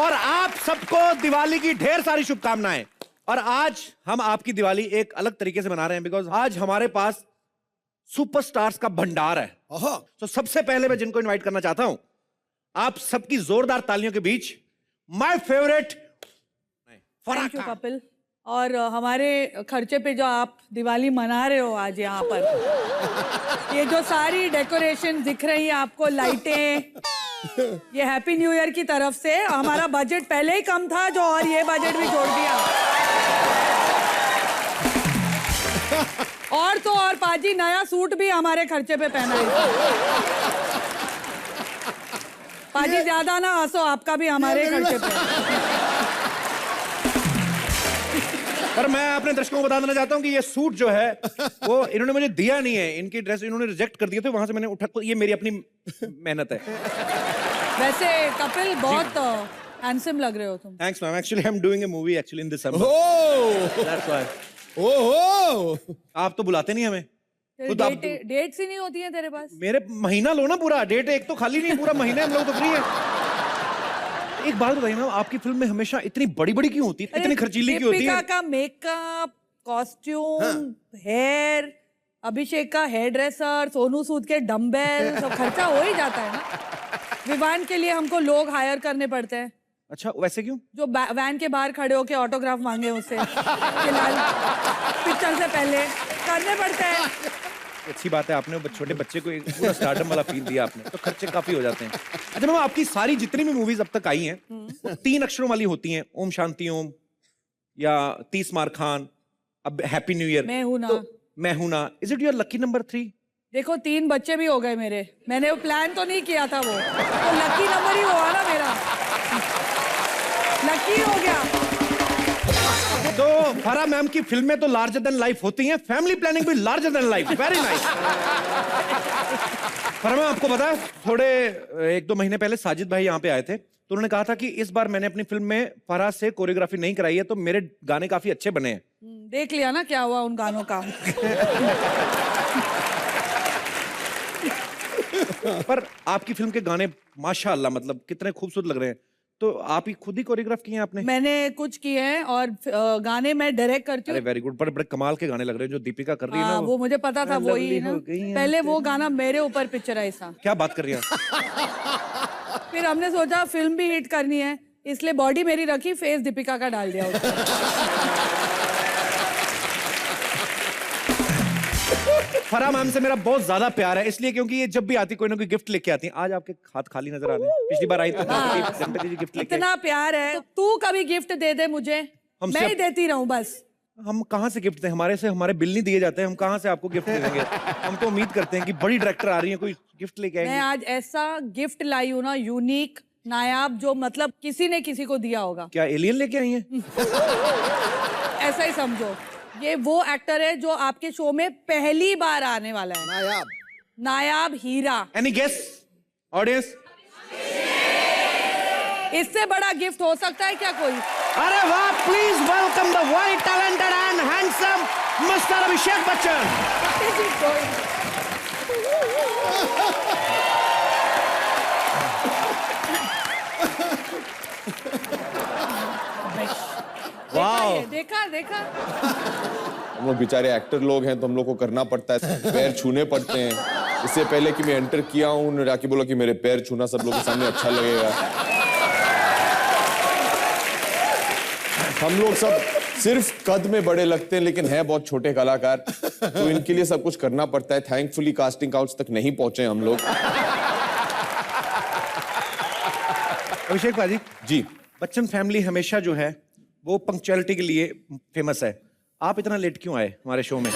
और आप सबको दिवाली की ढेर सारी शुभकामनाएं। और आज हम आपकी दिवाली एक अलग तरीके से मना रहे हैं बिकॉज आज हमारे पास सुपरस्टार्स का भंडार है। तो सबसे पहले मैं जिनको इनवाइट करना चाहता हूं, आप सबकी जोरदार तालियों के बीच my favourite thank you Kapil. और हमारे खर्चे पे जो आप दिवाली मना रहे हो आज यहाँ पर, ये जो सारी डेकोरेशन दिख रही है आपको, लाइटें, ये हैप्पी न्यू ईयर की तरफ से। हमारा बजट पहले ही कम था जो, और ये बजट भी जोड़ दिया। और तो और पाजी नया सूट भी हमारे खर्चे पे पहना है। पाजी ज्यादा ना हंसो, आपका भी हमारे खर्चे पे। पर मैं अपने दर्शकों को बता देना चाहता हूं कि ये सूट जो है वो इन्होंने मुझे दिया नहीं है, इनकी ड्रेस इन्होंने रिजेक्ट कर दिए थे, वहां से मैंने उठा, ये मेरी अपनी मेहनत है। वैसे कपिल बहुत हैंडसम लग रहे हो तुम। Thanks ma'am, actually I am doing a movie actually in December, that's why. ओहो, आप तो बुलाते नहीं हमें। डेट्स ही नहीं होती हैं तेरे पास? मेरे महीना लो ना पूरा, डेट एक तो खाली नहीं, पूरा महीने हम लोग तो फ्री हैं। एक बात बताइए मैम, आपकी फिल्म में हमेशा इतनी बड़ी बड़ी क्यों होती है, इतनी खर्चीली क्यों होती है? दीपिका का मेकअप, कॉस्ट्यूम, हेयर, अभिषेक का हेयर ड्रेसर, सोनू सूद के डम्बेल, तो खर्चा हो ही जाता है ना। विवान के लिए हमको लोग हायर करने पड़ते हैं। अच्छा, वैसे क्यों? जो वैन के बाहर खड़े होके ऑटोग्राफ मांगे उससे फिलहाल पिक्चर से पहले करने पड़ते हैं। अच्छी बात है, आपने छोटे बच्चे को एक पूरा स्टार्टअप वाला फील दिया आपने, तो खर्चे काफी हो जाते हैं। अच्छा मैम, आपकी सारी जितनी भी मूवीज अब तक आई हैं वो 3 अक्षरों वाली होती हैं, ओम शांति ओम या 30 मार खान, अब हैप्पी न्यू ईयर, मैं हूं ना, तो मैं हूं ना। Is it your lucky number 3? देखो 3 बच्चे भी हो गए मेरे, मैंने वो प्लान तो नहीं किया था, वो तो लकी नंबर ही हुआ ना मेरा, लकी हो गया। तो फरा मैम की फिल्में तो लार्जर देन लाइफ होती हैं, फैमिली प्लानिंग भी larger than life. Very nice. फरा मैम, आपको पता है थोड़े 1-2 महीने पहले साजिद भाई यहाँ पे आए थे, तो उन्होंने कहा था कि इस बार मैंने अपनी फिल्म में फरा से कोरियोग्राफी नहीं कराई है, तो मेरे गाने काफी अच्छे बने हैं। देख लिया ना क्या हुआ उन गानों का। पर आपकी फिल्म के गाने माशाअल्लाह मतलब कितने खूबसूरत लग रहे हैं। तो आप ही खुद ही कोरियोग्राफ किए हैं आपने? मैंने कुछ किए हैं और गाने मैं डायरेक्ट करती हूँ। अरे वेरी गुड, बड़े कमाल के गाने लग रहे हैं जो दीपिका कर रही है ना। वो मुझे पता था, वो ही ना, पहले वो गाना मेरे ऊपर पिक्चराइज था। क्या बात कर रही हैं? फिर हमने सोचा फिल्म भी हिट करनी है, इसलिए बॉडी मेरी रखी, फेस दीपिका का डाल दिया उसमें। फरा मैम से मेरा बहुत ज्यादा प्यार है, इसलिए क्योंकि ये जब भी आती कोई ना कोई गिफ्ट लेके आती है। आज आपके हाथ खाली नजर आ रहे हैं, पिछली बार आई तो गणपति जी गिफ्ट लेके। इतना प्यार है, तू कभी गिफ्ट दे दे मुझे, मैं ही देती रहूं बस। हम कहाँ से गिफ्ट दें, हमारे से हमारे बिल नहीं दिए जाते हैं, हम कहाँ से आपको गिफ्ट देंगे? हम तो उम्मीद करते हैं कि बड़ी डायरेक्टर आ रही है, कोई गिफ्ट लेके आएंगे। मैं आज ऐसा गिफ्ट लाई हूं ना, यूनिक, नायाब, जो मतलब किसी ने किसी को दिया होगा। क्या एलियन लेके आई हैं? ऐसा ही समझो, ये वो एक्टर है जो आपके शो में पहली बार आने वाला है। नायाब, नायाब हीरा। Any guess audience? इससे बड़ा गिफ्ट हो सकता है क्या कोई? अरे वाह, please welcome the very talented and handsome mister Abhishek Bachchan. वाह, देखा देखा। हम लोग बेचारे एक्टर लोग हैं तो हम लोग को करना पड़ता है, पैर छूने पड़ते हैं। इससे पहले कि मैं एंटर किया हूँ, उन्होंने जाके बोला कि मेरे पैर छूना सब लोगों के सामने अच्छा लगेगा। हम लोग सब सिर्फ कद में बड़े लगते हैं लेकिन हैं बहुत छोटे कलाकार, तो इनके लिए सब कुछ करना पड़ता है। थैंकफुली कास्टिंग काउच तक नहीं पहुंचे हम लोग। अभिषेक बाजी जी, बच्चन फैमिली हमेशा जो है वो पंक्चुअलिटी के लिए फेमस है। आप इतना लेट क्यों आए हमारे शो में?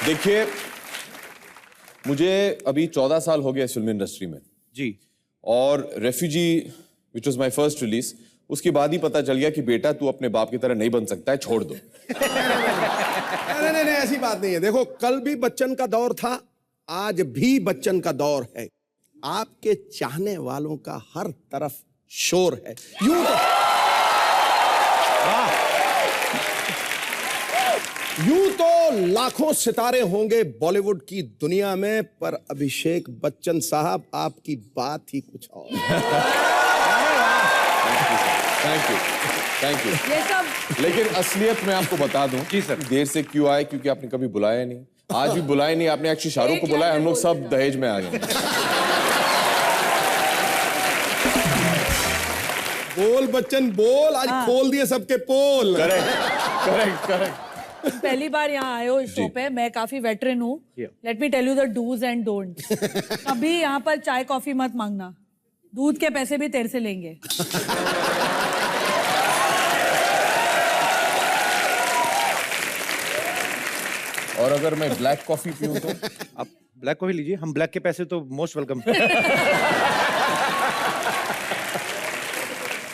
देखिए मुझे अभी 14 साल हो गया इस फिल्म इंडस्ट्री में जी, और refugee which was my first release, उसके बाद ही पता चल गया कि बेटा तू अपने बाप की तरह नहीं बन सकता है, छोड़ दो। नहीं, ऐसी बात नहीं है। देखो, कल भी बच्चन का दौर था, आज भी बच्चन का दौर है। आपके चाहने वालों का हर तरफ शोर है। यूं यूं तो लाखों सितारे होंगे बॉलीवुड की दुनिया में, पर अभिषेक बच्चन साहब आपकी बात ही कुछ और। Thank you, thank you. ये सब लेकिन असलियत मैं आपको बता दूं जी सर। देर से क्यों आए, क्योंकि आपने कभी बुलाया नहीं, आज भी बुलाया नहीं आपने। एक्चुअली शाहरुख को बुलाया, हम लोग सब दहेज में आ गए। बोल बच्चन बोल, आज खोल दिए सबके पोल। Correct correct correct. पहली बार यहाँ आए हो इस शो पे, मैं काफी वेटरन हूँ। Let me tell you the dos and don'ts. कभी यहाँ पर चाय कॉफी मत मांगना, दूध के पैसे भी तेरे से लेंगे। और अगर मैं ब्लैक कॉफी पीऊं तो? आप ब्लैक कॉफी लीजिए, हम ब्लैक के पैसे तो मोस्ट वेलकम।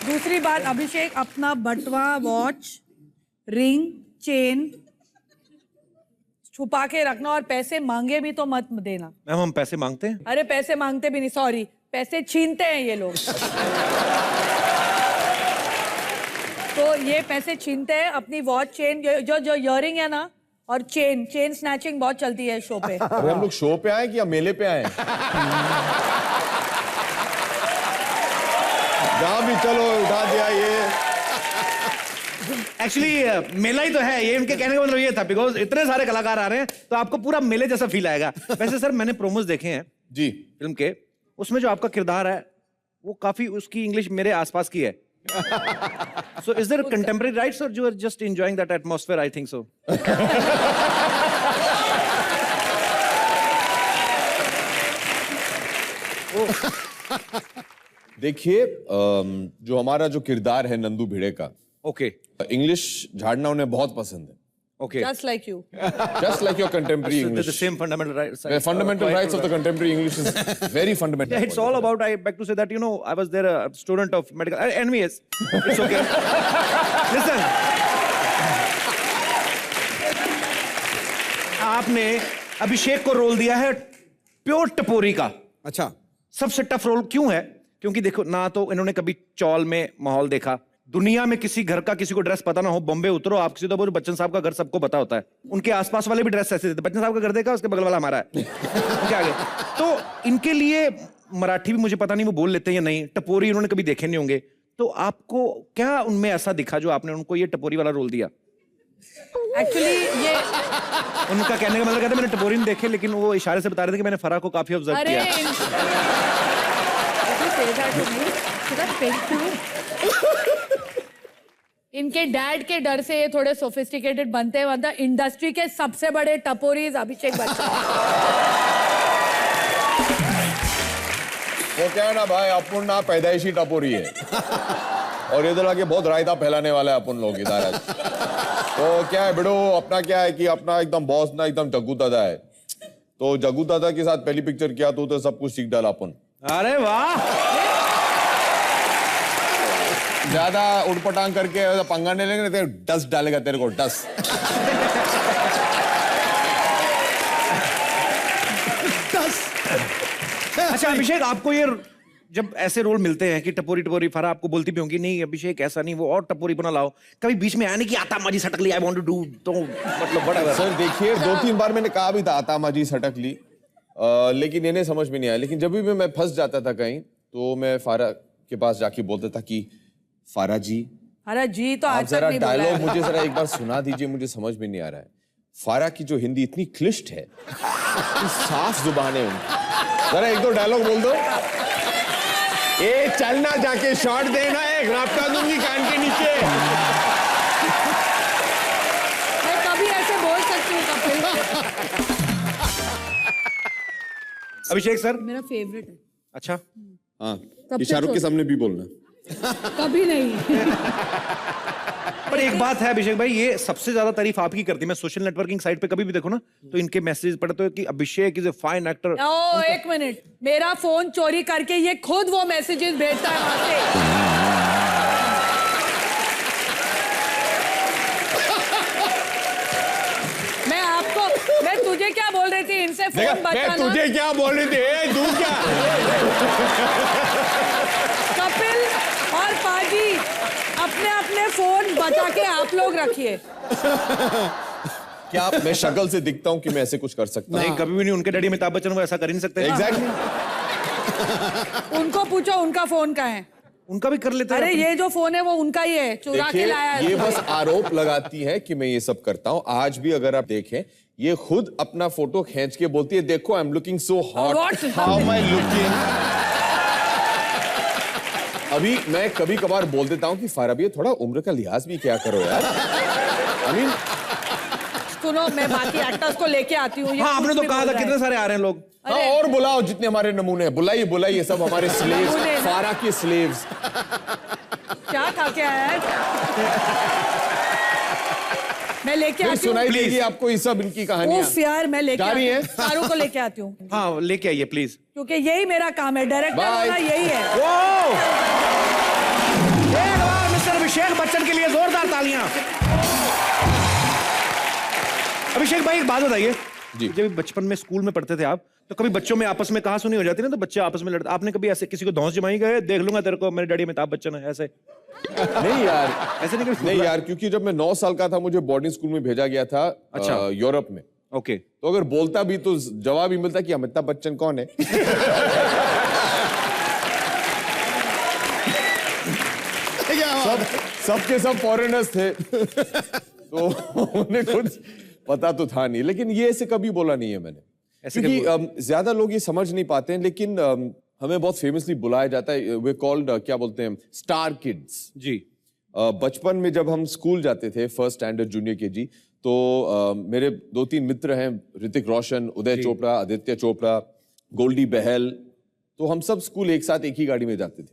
दूसरी बात, अभिषेक अपना बटवा, वॉच, रिंग, चेन छुपा के रखना, और पैसे मांगे भी तो मत देना। मैम हम पैसे मांगते हैं? अरे पैसे मांगते भी नहीं, सॉरी, पैसे छीनते हैं ये लोग। तो ये पैसे छीनते हैं। अपनी वॉच, चेन, जो इयरिंग है ना, और चेन स्नैचिंग बहुत चलती है शो पे। अरे हम लोग शो पे आए कि या मेले पे आए? जहां भी चलो उठा दिया ये। एक्चुअली मेला ही तो है ये, इनके कहने का मतलब ये था, बिकॉज इतने सारे कलाकार आ रहे हैं तो आपको पूरा मेले जैसा फील आएगा। वैसे सर मैंने प्रोमोस देखे हैं जी फिल्म के, उसमें जो आपका किरदार है वो काफी, उसकी इंग्लिश मेरे आसपास की है। So is there contemporary rights or you are just enjoying that atmosphere? I think so. देखिए जो हमारा जो किरदार है नंदू भिड़े का, Okay. इंग्लिश झाड़ना उन्हें बहुत पसंद है। Okay. Just like you. Just like your contemporary So English. the same fundamental rights. The fundamental rights of the contemporary English is very fundamental. Yeah, it's all about, I beg to say that, you know, I was there a student of medical, anyways, it's okay. Listen. आपने अभिषेक को role दिया है pure टपोरी का। अच्छा, सबसे tough role क्यों है? क्योंकि देखो ना तो इन्होंने कभी चौल में माहौल देखा, दुनिया में किसी घर का किसी को ड्रेस पता ना हो, बॉम्बे उतरो आप किसी तो बोलो बच्चन साहब का घर सबको पता होता है, उनके आसपास वाले भी ड्रेस ऐसे देते, बच्चन साहब का घर देखा उसके बगल वाला हमारा है। उनके आगे तो इनके लिए मराठी भी मुझे पता नहीं वो बोल लेते हैं या नहीं, टपोरी उन्होंने कभी देखे नहीं होंगे, तो आपको क्या उनमें ऐसा दिखा जो आपने उनको ये टपोरी वाला रोल दिया? एक्चुअली ये उनका कहने का मतलब कहता है मैंने टपोरी नहीं देखे, लेकिन वो इशारे से बता रहे थे कि मैंने फराह को काफी ऑब्जर्व अरे किया। इनके डैड के डर से ये थोड़े सोफिस्टिकेटेड बनते हैं, वरना इंडस्ट्री के सबसे बड़े टपोरीज अभिषेक बच्चन। वो क्या है ना भाई, अपन ना पैदाइशी टपोरी है और इधर आके बहुत रायता फैलाने वाला है अपन लोग इधर आज। तो क्या है बिड़ो, अपना क्या है कि अपना एकदम बॉस ना एकदम जग्गू दादा है, तो जग्गू दादा के साथ पहली पिक्चर किया तो सब कुछ सीख डाला अपन। अरे वाह, ज्यादा उड़पटांग करके पंगा नहीं लेंगे, तो डस्ट डालेगा तेरे को, डस्ट। अच्छा अभिषेक, आपको ये जब ऐसे रोल मिलते हैं कि टपोरी टपोरी फरा आपको बोलती भी होंगी नहीं अभिषेक ऐसा नहीं, वो और टपोरी बना लाओ, कभी बीच में आया नहीं कि आता माजी सटक ली, आई वांट टू डू, तो मतलब बड़ा सर देखिए 2-3 बार मैंने कहा भी था आता माजी सटक ली, लेकिन इन्हें समझ में नहीं आया। लेकिन जब भी मैं फंस जाता था कहीं तो मैं फारा के पास जाके बोलता था कि फारा जी, अरे जी तो आप आज तक जरा नहीं बोला डायलॉग है। मुझे जरा एक बार सुना दीजिए, मुझे समझ में नहीं आ रहा है। फारा की जो हिंदी इतनी क्लिष्ट है, इतनी साफ जुबान है उनकी, जरा एक दो डायलॉग बोल दो। ए चलना जाके शॉट देना है, रपटा दूंगी कान के नीचे। मैं कभी ऐसे बोल सकती हूँ कपिल। अभिषेक सर मेरा फेवरेट है। अच्छा हाँ, सबसे शाहरुख के छोटा। सामने भी बोलना। कभी नहीं। पर एक बात है अभिषेक भाई, ये सबसे ज्यादा तारीफ आपकी करती है। मैं सोशल नेटवर्किंग साइट पे कभी भी देखो ना तो इनके मैसेज पढ़ते हो कि अभिषेक इज ए फाइन एक्टर। ओ एक मिनट, मेरा फोन चोरी करके ये खुद वो मैसेजेस भेजता है वहां से। मैं तुझे क्या बोल रही थी, इनसे फोन बचाना। तुझे क्या बोल रही थी, तू क्या? कपिल और पाजी अपने अपने फोन बचा के आप लोग रखिए। क्या मैं शक्ल से दिखता हूँ कि मैं ऐसे कुछ कर सकता नहीं, कभी भी नहीं। उनके डैडी अमिताभ बच्चन वो ऐसा कर ही नहीं सकते। एग्जैक्टली। उनको पूछो उनका फोन कहाँ है। उनका भी कर लेते हैं। अरे ये जो फोन है वो उनका ही है, चुरा के लाया है। ये बस आरोप लगाती है कि मैं ये सब करता हूँ। आज भी अगर आप देखें, ये खुद अपना फोटो खींच के बोलती है, देखो I am looking so hot, how am I looking. अभी मैं कभी कभार बोल देता हूँ कि फारा भैया थोड़ा उम्र का लिहाज भी क्या करो यार। आई मीन सुनो, मैं बाकी एक्टर्स को लेके आती हूँ। हाँ, आपने तो कहा था कितने सारे आ रहे हैं लोग। हाँ, और बुलाओ जितने हमारे नमूने हैं, बुलाइए बुलाइए, सब हमारे स्लेव्स, फारा के स्लेव्स। क्या खा के आया है? मैं लेके आती हूँ। सुनाई देगी आपको ये सब इनकी कहानियां। उफ यार, मैं लेके आती हूँ। है? शाहरुख को लेके आती हूँ। हाँ, लेके आइए प्लीज, क्योंकि यही मेरा काम है, डायरेक्टर होना यही है। एक बार मिस्टर अभिषेक बच्चन के लिए जोरदार तालियां। अभिषेक भाई, एक बात बताइए जी। जब बचपन में स्कूल में पढ़ते थे आप, तो कभी बच्चों में आपस में कहा सुनी हो जाती ना, तो बच्चे आपस में लड़ते, आपने कभी ऐसे किसी को धौंस जमाई गए, देख लूंगा तेरे को, मेरे डैडी अमिताभ बच्चन है, ऐसे? नहीं यार, ऐसे नहीं कभी? नहीं यार, क्योंकि जब मैं 9 साल का था मुझे बोर्डिंग स्कूल में भेजा गया था। अच्छा। यूरोप में। ओके। तो अगर बोलता भी तो जवाब ही मिलता कि अमिताभ बच्चन कौन है। सबके सब फॉरेनर्स थे, तो उन्हें कुछ पता तो था नहीं, लेकिन ये ऐसे कभी बोला नहीं है मैंने। क्योंकि ज्यादा लोग ये समझ नहीं पाते हैं, लेकिन हमें बहुत फेमसली बुलाया जाता है, वे कॉल्ड क्या बोलते हैं, स्टार किड्स जी। बचपन में जब हम स्कूल जाते थे, फर्स्ट स्टैंडर्ड जूनियर केजी, तो मेरे 2-3 मित्र हैं, ऋतिक रोशन, उदय चोपड़ा, आदित्य चोपड़ा, गोल्डी बहल, तो हम सब स्कूल एक साथ एक ही गाड़ी में जाते थे।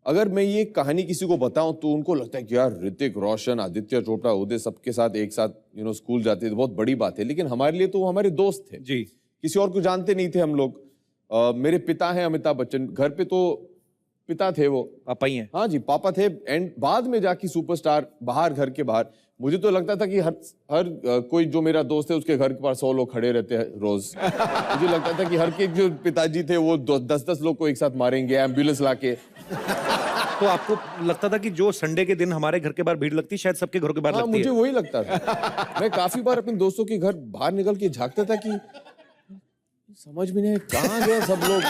अगर मैं ये कहानी किसी को बताऊं तो उनको लगता है कि यार ऋतिक रोशन, आदित्य चोपड़ा, उदय सबके साथ एक साथ स्कूल जाते थे, बहुत बड़ी बात है। लेकिन हमारे लिए तो वो हमारे दोस्त थे जी। किसी और को जानते नहीं थे हम लोग। मेरे पिता हैं अमिताभ बच्चन, घर पे तो पिता थे वो, पापा ही हैं। हाँ जी, पापा थे। एंड बाद में जाके सुपरस्टार, बाहर, घर के बाहर। मुझे तो लगता था कि हर कोई जो मेरा दोस्त है उसके घर के पास 100 लोग खड़े रहते हैं रोज। मुझे लगता था कि हर के जो पिताजी थे वो 10-10 लोग को एक साथ मारेंगे एम्बुलेंस लाके। तो आपको लगता था कि जो संडे के दिन हमारे घर के बाहर भीड़ लगती है, शायद सबके घरों के बाहर लगती है? मुझे वही लगता था। मैं काफी बार अपने दोस्तों के घर बाहर निकल के झांकता था कि समझ में नहीं कहाँ गए सब लोग।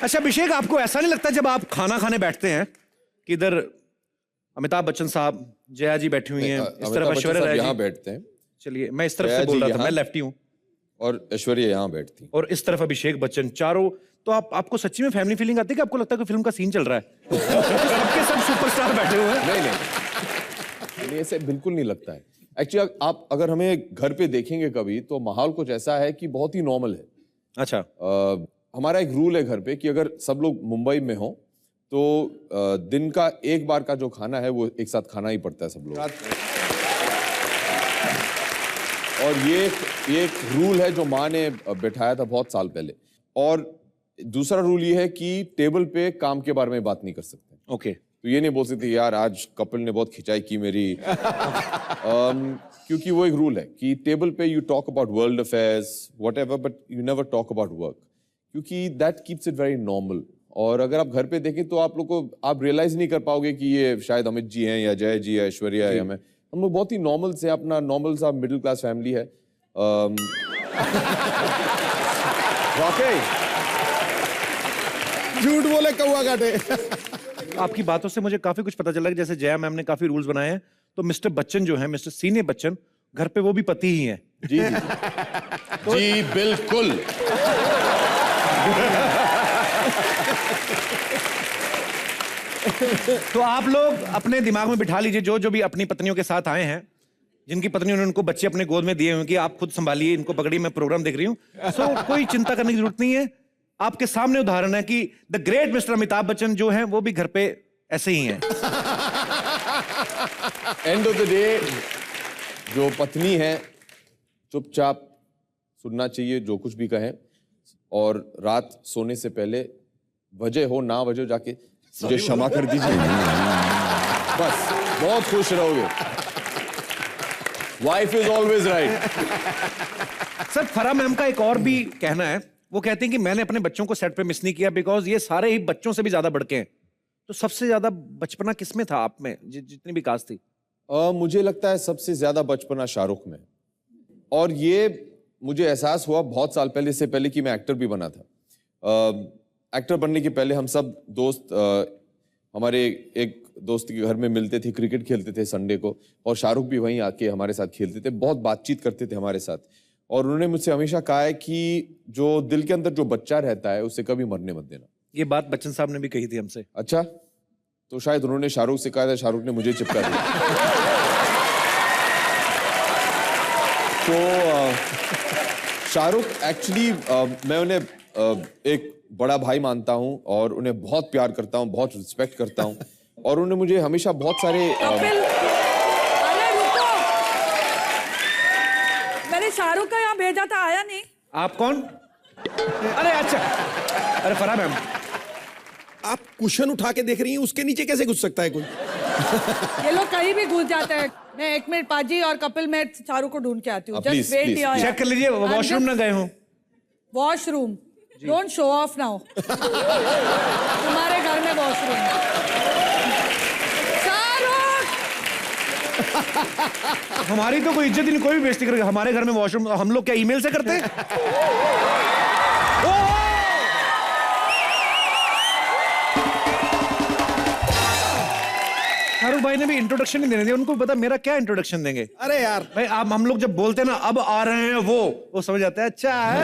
अच्छा अभिषेक, आपको ऐसा नहीं लगता जब आप खाना खाने बैठते हैं कि इधर अमिताभ बच्चन साहब, जया जी बैठी हुई हैं, इस तरफ ऐश्वर्या राय यहाँ जी बैठते हैं, चलिए मैं इस तरफ से बोल रहा था, मैं लेफ्टी हूँ, और ऐश्वर्या यहाँ बैठती है, और इस तरफ अभिषेक बच्चन, चारों। तो आपको सच्ची में फैमिली फीलिंग आती है कि आपको लगता है कि फिल्म का सीन चल रहा है? सबके सब सुपरस्टार बैठे हुए हैं। नहीं, ऐसे बिल्कुल नहीं लगता है। एक्चुअली आप अगर हमें घर पे देखेंगे कभी, तो माहौल कुछ ऐसा है कि बहुत ही नॉर्मल है। अच्छा। हमारा एक रूल है घर पे कि अगर सब लोग मुंबई में हो तो दिन का एक बार का जो खाना है वो एक साथ खाना ही पड़ता है सब लोग। और ये एक रूल है जो माँ ने बैठाया था बहुत साल पहले। और दूसरा रूल ये है कि टेबल पे काम के बारे में बात नहीं कर सकते। ओके। तो ये नहीं बोल सकते यार आज कपिल ने बहुत खिंचाई की मेरी। क्योंकि वो एक रूल है कि टेबल पे you talk about world affairs whatever, but you never talk about work, क्योंकि that keeps it very normal. और अगर आप घर पे देखें तो आप लोग को आप रियलाइज नहीं कर पाओगे कि ये शायद अमित जी हैं या जय जी या ऐश्वर्या है या मैं। हम लोग बहुत ही नॉर्मल से, अपना नॉर्मल सा मिडिल क्लास फैमिली है। वाकई झूठ बोले कौवा काटे। आपकी बातों से मुझे काफी कुछ पता चला कि जैसे जया मैम ने काफी रूल्स बनाए हैं, तो मिस्टर बच्चन जो है, मिस्टर सीनियर बच्चन, घर पे वो भी पति ही हैं। जी जी, जी बिल्कुल। तो आप लोग अपने दिमाग में बिठा लीजिए, जो जो भी अपनी पत्नियों के साथ आए हैं, जिनकी पत्नियों ने उनको बच्चे अपने गोद में दिए हुए कि आप खुद संभालिए, इनको पकड़िए, मैं प्रोग्राम देख रही हूँ। सो कोई चिंता करने की जरूरत नहीं है। आपके सामने उदाहरण है कि the great mister Amitabh Bachchan जो हैं वो भी घर पे ऐसे ही हैं। एंड ऑफ द डे जो पत्नी है चुपचाप सुनना चाहिए जो कुछ भी कहें, और रात सोने से पहले वजह हो ना वजह जाके मुझे क्षमा कर दीजिए, बस बहुत खुश रहोगे। Wife is always right. Sir फरा मैम का एक और भी कहना है, वो कहते हैं कि मैंने अपने बच्चों को सेट पे मिस नहीं किया बिकॉज ये सारे ही बच्चों से भी ज्यादा बढ़के हैं। तो सबसे ज्यादा बचपना किसमें था आप में, जितनी भी कास्ट थी? मुझे लगता है सबसे ज्यादा बचपना शाहरुख में, और ये मुझे एहसास हुआ बहुत साल पहले, इससे पहले कि मैं एक्टर भी बना था। एक्टर बनने के पहले हम सब दोस्त हमारे एक दोस्त के घर में मिलते थे, क्रिकेट खेलते थे संडे को, और शाहरुख भी वहीं आके हमारे साथ खेलते थे, बहुत बातचीत करते थे हमारे साथ। और उन्होंने मुझसे हमेशा कहा है कि जो दिल के अंदर जो बच्चा रहता है उसे कभी मरने मत देना। ये बात बच्चन साहब ने भी कही थी हमसे। अच्छा, तो शायद उन्होंने शाहरुख से कहा था, शाहरुख ने मुझे चिपका दिया। तो शाहरुख एक्चुअली मैं उन्हें एक बड़ा भाई मानता हूं और उन्हें बहुत प्यार करता हूं, बहुत रिस्पेक्ट करता हूं, और उन्होंने मुझे हमेशा बहुत सारे अरे रुको, मैंने शाहरुख का यहाँ भेजा था, आया नहीं। आप कौन? अरे अच्छा, अरे फराह मैम। आप कुशन उठा के देख रही हैं, उसके नीचे कैसे घुस सकता है कोई? ये लोग कहीं भी घुस जाते हैं। मैं 1 मिनट पाजी और कपिल, मैं शाहरुख को ढूंढ के आती हूँ। Please, just wait please. Here. Check कर लीजिए, वॉशरूम ना गए हो। Washroom, don't show off now. तुम्हारे घर में वॉशरूम। शाहरुख, हमारी तो कोई इज्जत ही नहीं, कोई भी बेइज्जती करेगा। हमारे घर में वॉशरूम हम लोग क्या ईमेल से करते हैं? शाहरुख भाई ने भी इंट्रोडक्शन नहीं देने दिया, उनको पता मेरा क्या इंट्रोडक्शन देंगे। अरे यार भाई आप, हम लोग जब बोलते हैं ना अब आ रहे हैं वो समझ जाता है। अच्छा है।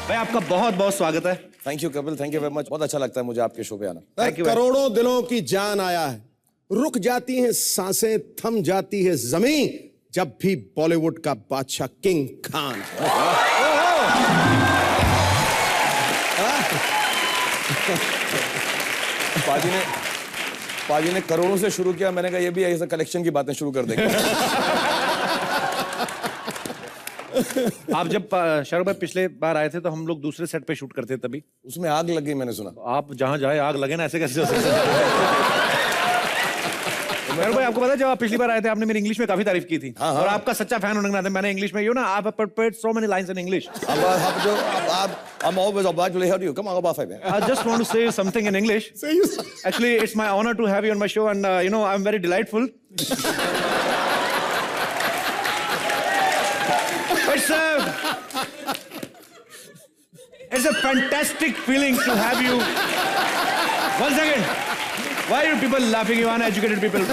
भाई आपका बहुत बहुत स्वागत है। Thank you Kapil, thank you very much. बहुत अच्छा लगता है मुझे आपके शो पे आना। Thank you, करोड़ों दिलों की जान आया है। रुक जाती हैं सांसें, थम जाती है जमीन, जब भी बॉलीवुड का बादशाह किंग खान। पाजी ने करोड़ों से शुरू किया, मैंने कहा ये भी ऐसा कलेक्शन की बातें शुरू कर देंगे। आप जब शाहरुख भाई पिछले बार आए थे तो हम लोग दूसरे सेट पे शूट करते तभी उसमें आग लग गई, मैंने सुना। आप जहां जाए आग लगे ना, ऐसे कैसे हो सकता है? शाहरुख भाई आपको पता है जब आप पिछली बार आए थे आपने मेरी इंग्लिश में काफी तारीफ की थी। हाँ, और आपका सच्चा फैन होने के नाते मैंने इंग्लिश में आप prepared so many lines in English. I'm always obliged to hear you. Come on, go back. I just want to say something in English. Actually, it's my honor to have you on my show, and you know I'm very delightful. It's a fantastic feeling to have you. One second. Why are people laughing? You uneducated people.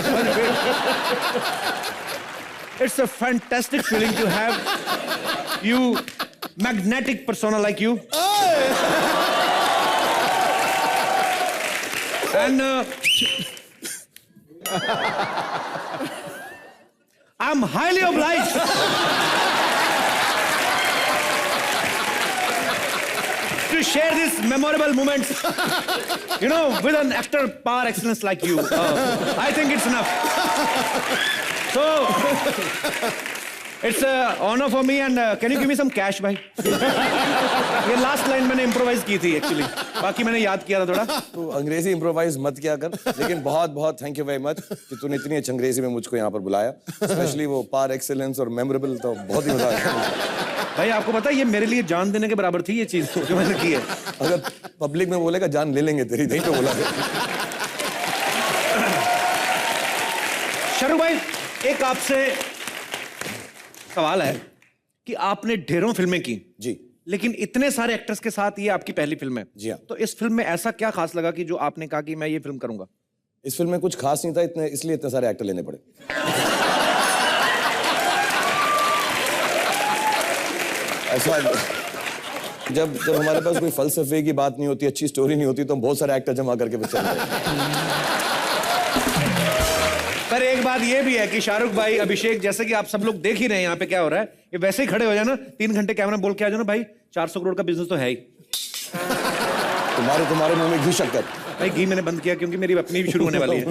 It's a fantastic feeling to have you, magnetic persona like you. And I'm highly obliged. To share these memorable moments, you know, with an actor par excellence like you. I think it's enough. So, it's an honor for me, and can you give me some cash, भाई? ये last line मैंने improvise की थी actually, बाकी मैंने याद किया था थोड़ा। तू अंग्रेजी इम्प्रोवाइज मत किया कर, लेकिन बहुत बहुत थैंक यू वेरी मच कि तूने इतनी अच्छी अंग्रेजी में मुझको यहाँ पर बुलाया, स्पेशली वो पार एक्सेलेंस और मेमोरेबल, तो बहुत ही मजा आया। भाई आपको पता है ये मेरे लिए जान देने के बराबर थी ये चीज जो मैंने की है। अगर पब्लिक में बोलेगा जान ले लेंगे तेरी, नहीं तो बोला। शाहरुख भाई एक आपसे सवाल है कि आपने ढेरों फिल्में की जी, लेकिन इतने सारे एक्टर्स के साथ ये आपकी पहली फिल्म है। जी हाँ। तो इस फिल्म में ऐसा क्या खास लगा कि जो आपने कहा कि मैं ये फिल्म करूंगा? इस फिल्म में कुछ खास नहीं था, इसलिए इतने सारे एक्टर लेने पड़े। ऐसा जब हमारे पास कोई फलसफे की बात नहीं होती, अच्छी स्टोरी नहीं होती, तो हम बहुत सारे एक्टर जमा करके पिक्चर पर एक बात ये भी है कि शाहरुख भाई, अभिषेक, जैसे कि आप सब लोग देख ही रहे हैं यहाँ पे क्या हो रहा है, ये वैसे ही खड़े हो जाए ना 3 घंटे कैमरा बोल के आ जाओ ना भाई 400 करोड़ का बिजनेस तो है ही। तुम्हारे मुंह में घी शक्कर। भाई घी मैंने बंद किया क्योंकि मेरी अपनी भी शुरू होने वाली है।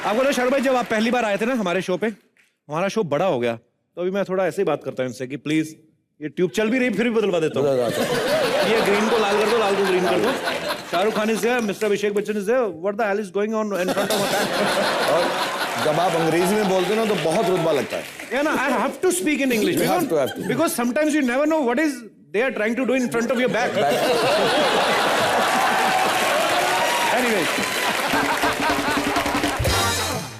आपको तो शाहरुख भाई जब आप पहली बार आए थे ना हमारे शो पे, हमारा शो बड़ा हो गया, तो अभी मैं थोड़ा ऐसे ही बात करता हूँ इनसे कि प्लीज ये ट्यूब चल भी रही फिर भी बदलवा देता हूँ, ये ग्रीन को लाल कर दो, लाल को ग्रीन कर दो। Shahrukh Khan is there, mister Abhishek Bachchan is there, what the hell is going on in front of us. और जब आप अंग्रेजी में बोलते हो तो बहुत रुतबा लगता है। Yeah, no, I have to speak in English You have to. because sometimes you never know what is they are trying to do in front of your back. Anyway.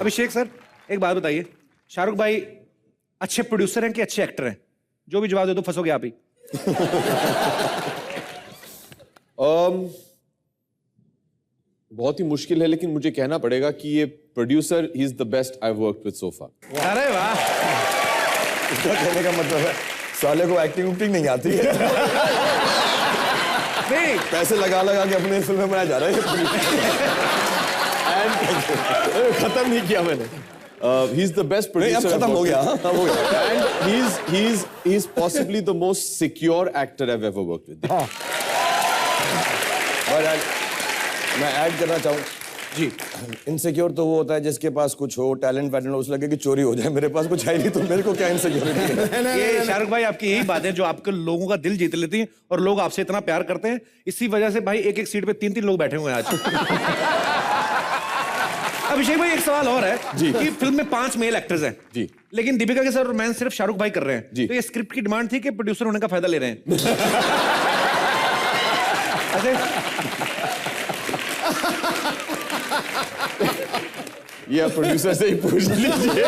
Abhishek sir, एक बात बताइए, शाहरुख भाई अच्छे producer हैं कि अच्छे actor हैं? जो भी जवाब दे दो फंसोगे आप ही। बहुत ही मुश्किल है, लेकिन मुझे कहना पड़ेगा कि ये प्रोड्यूसर ही is the best I worked with so far. अरे वाह, इसका कहने का मतलब है साले को एक्टिंग नहीं आती है। नहीं पैसे लगा के अपने फिल्म में बनाया जा रहा है। खत्म नहीं किया मैंने। He is the best नहीं, producer. अब खत्म हो गया, अब हो गया। And he's possibly the most secure actor I've ever worked with. मैं ऐड करना चाहूँ जी, इनसिक्योर तो वो होता है जिसके पास कुछ हो, टैलेंट वैलेंट, उसे लगे कि चोरी हो जाए। मेरे पास कुछ है नहीं तो मेरे को क्या इनसिक्योरिटी है? ये शाहरुख भाई आपकी यही बात है जो आपके लोगों का दिल जीत लेती है और लोग आपसे इतना प्यार करते हैं। इसी वजह से भाई एक सीट पे 3 लोग बैठे हुए हैं आज। अभिषेक भाई एक सवाल और है जी कि फिल्म में 5 मेल एक्टर्स हैं जी, लेकिन दीपिका के साथ रोमांस सिर्फ शाहरुख भाई कर रहे हैं जी। तो ये स्क्रिप्ट की डिमांड थी कि प्रोड्यूसर होने का फायदा ले रहे हैं? ये प्रोड्यूसर से ही पूछ लीजिए।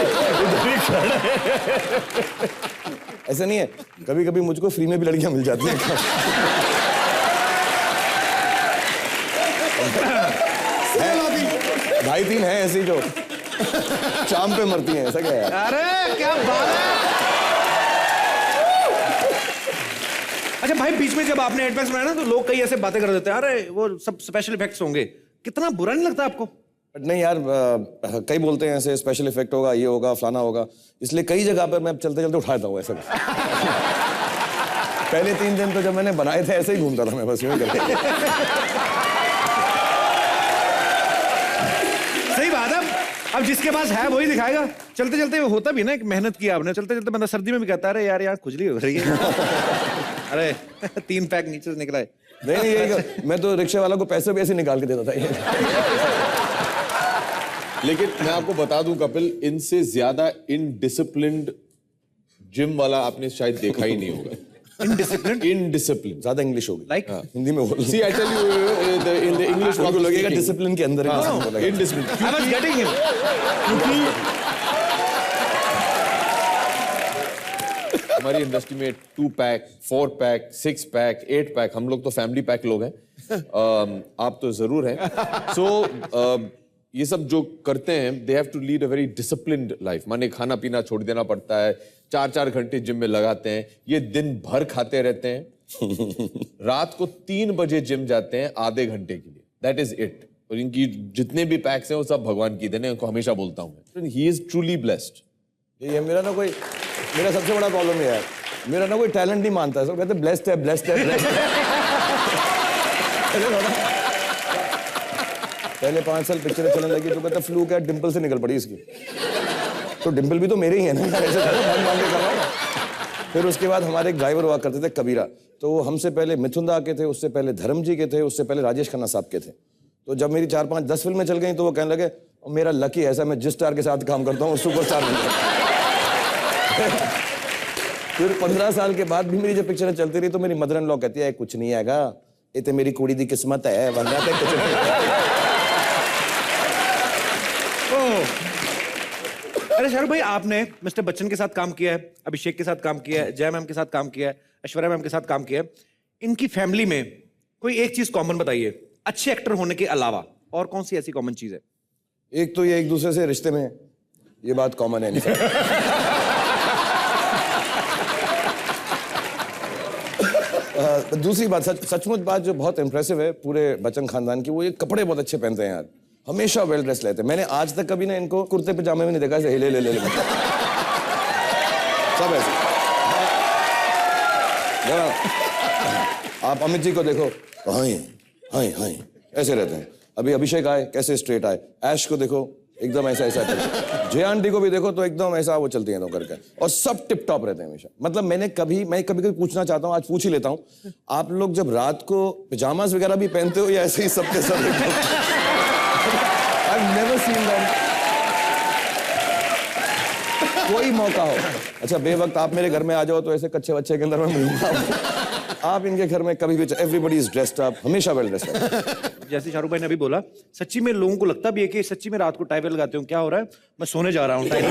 ऐसा नहीं है, कभी कभी मुझको फ्री में भी लड़कियां मिल जाती हैं। ढाई 3 है ऐसी जो शाम पे मरती हैं। ऐसा क्या है? अरे क्या बात है। अच्छा भाई, बीच में जब आपने एडवैक्स बनाया ना तो लोग कई ऐसे बातें कर देते हैं, अरे वो सब स्पेशल इफेक्ट्स होंगे। कितना बुरा नहीं लगता आपको? नहीं यार, कई बोलते हैं ऐसे स्पेशल इफेक्ट होगा, ये होगा, फलाना होगा, इसलिए कई जगह पर मैं चलते चलते उठा देता हूँ ऐसा। पहले 3 दिन तो जब मैंने बनाए थे ऐसे ही घूमता था मैं, बस यूं ही करके। सही बात है। अब जिसके पास है वही दिखाएगा। चलते चलते होता भी ना, एक मेहनत की आपने, चलते चलते बंदा सर्दी में भी कहता है अरे यार खुजली हो रही है। अरे 3 पैक नीचे से निकला है। नहीं, मैं तो रिक्शे वाला को पैसे भी ऐसे निकाल के देता था। लेकिन मैं आपको बता दूं कपिल, इनसे ज्यादा इनडिसिप्लिन्ड जिम वाला आपने शायद देखा ही नहीं होगा। इनडिसिप्लिन ज्यादा इंग्लिश होगी, लाइक हिंदी में बोल। See, I tell you, in the English आपको लगेगा डिसिप्लिन के अंदर indiscipline. I was getting him. हमारी इंडस्ट्री में 2 पैक, 4 पैक, 6 पैक, 8 पैक, हम लोग तो फैमिली पैक लोग हैं। आप तो जरूर हैं। So ये सब जो करते हैं, they have to lead a very disciplined life. माने खाना पीना छोड़ देना पड़ता है, 4-4 घंटे जिम में लगाते हैं, ये दिन भर खाते रहते हैं, रात को 3 बजे जिम जाते हैं आधे घंटे के लिए। That is it. और इनकी जितने भी पैक्स हैं वो सब भगवान की देन है, उनको हमेशा बोलता हूँ मैं। He is truly blessed. ये मेरा सबसे बड़ा प्रॉब्लम ये है, मेरा ना कोई टैलेंट नहीं मानता है। सब कहते ब्लेस्ड है, ब्लेस्ड है, ब्लेस्ड है। पहले 5 साल पिक्चर चलने लगी तो कहता फ्लू क्या, डिंपल से निकल पड़ी इसकी। तो डिंपल भी तो मेरे ही है ना, ऐसे मान के कर रहा हूं। फिर उसके बाद हमारे एक ड्राइवर हुआ करते थे कबीरा, तो वो हमसे पहले मिथुन दा के थे, उससे पहले धर्म जी के थे, उससे पहले राजेश खन्ना साहब के थे। तो जब मेरी 4, 5, 10 फिल्में चल गई तो वो कहने लगे मेरा लकी ऐसा, मैं जिस स्टार के साथ काम करता हूँ सुपरस्टार बन गया। फिर 15 साल के बाद भी मेरी जब पिक्चरें चलती रही तो मेरी मदर इन लॉ कहती है कुछ नहीं आएगा, ये तो मेरी कुड़ी दी किस्मत है, वरना तो कुछ नहीं। अरे शाहरुख भाई, आपने मिस्टर बच्चन के साथ काम किया है, अभिषेक के साथ काम किया है, जय मैम के साथ काम किया है, ऐश्वर्या मैम के साथ काम किया है। इनकी फैमिली में कोई एक चीज कॉमन बताइए, अच्छे एक्टर होने के अलावा और कौन सी ऐसी कॉमन चीज है? एक तो ये एक दूसरे से रिश्ते में, ये बात कॉमन है। दूसरी बात, सचमुच बात जो बहुत इंप्रेसिव है पूरे बच्चन खानदान की, वो ये कपड़े बहुत अच्छे पहनते हैं यार, हमेशा वेल ड्रेस लेते हैं। मैंने आज तक कभी ना इनको कुर्ते पजामे में नहीं देखा, ऐसे ले सब ऐसे। आप अमित जी को देखो, हाय ऐसे रहते हैं। अभी अभिषेक आए कैसे स्ट्रेट आए, ऐश को देखो एकदम ऐसा जय आंटी को भी देखो तो एकदम ऐसा वो चलती है तो करके, और सब टिप टॉप रहते हैं हमेशा। मतलब मैं कभी पूछना चाहता हूँ, आज पूछ ही लेता हूँ, आप लोग जब रात को पिजामास वगैरह भी पहनते हो या ऐसे ही सब के सब? I've never seen that. कोई मौका हो, अच्छा बेवक्त आप मेरे घर में आ जाओ तो ऐसे कच्चे बच्चे के अंदर मैं मिलूंगा। आप इनके घर में कभी भी, एवरीबॉडी इज ड्रेस्ड अप, हमेशा वेल ड्रेस्ड अप। जैसे शाहरुख भाई ने अभी बोला, सच्ची में लोगों को लगता भी है कि सच्ची में रात को टाई लगाते हो, क्या हो रहा है, मैं सोने जा रहा हूँ टाई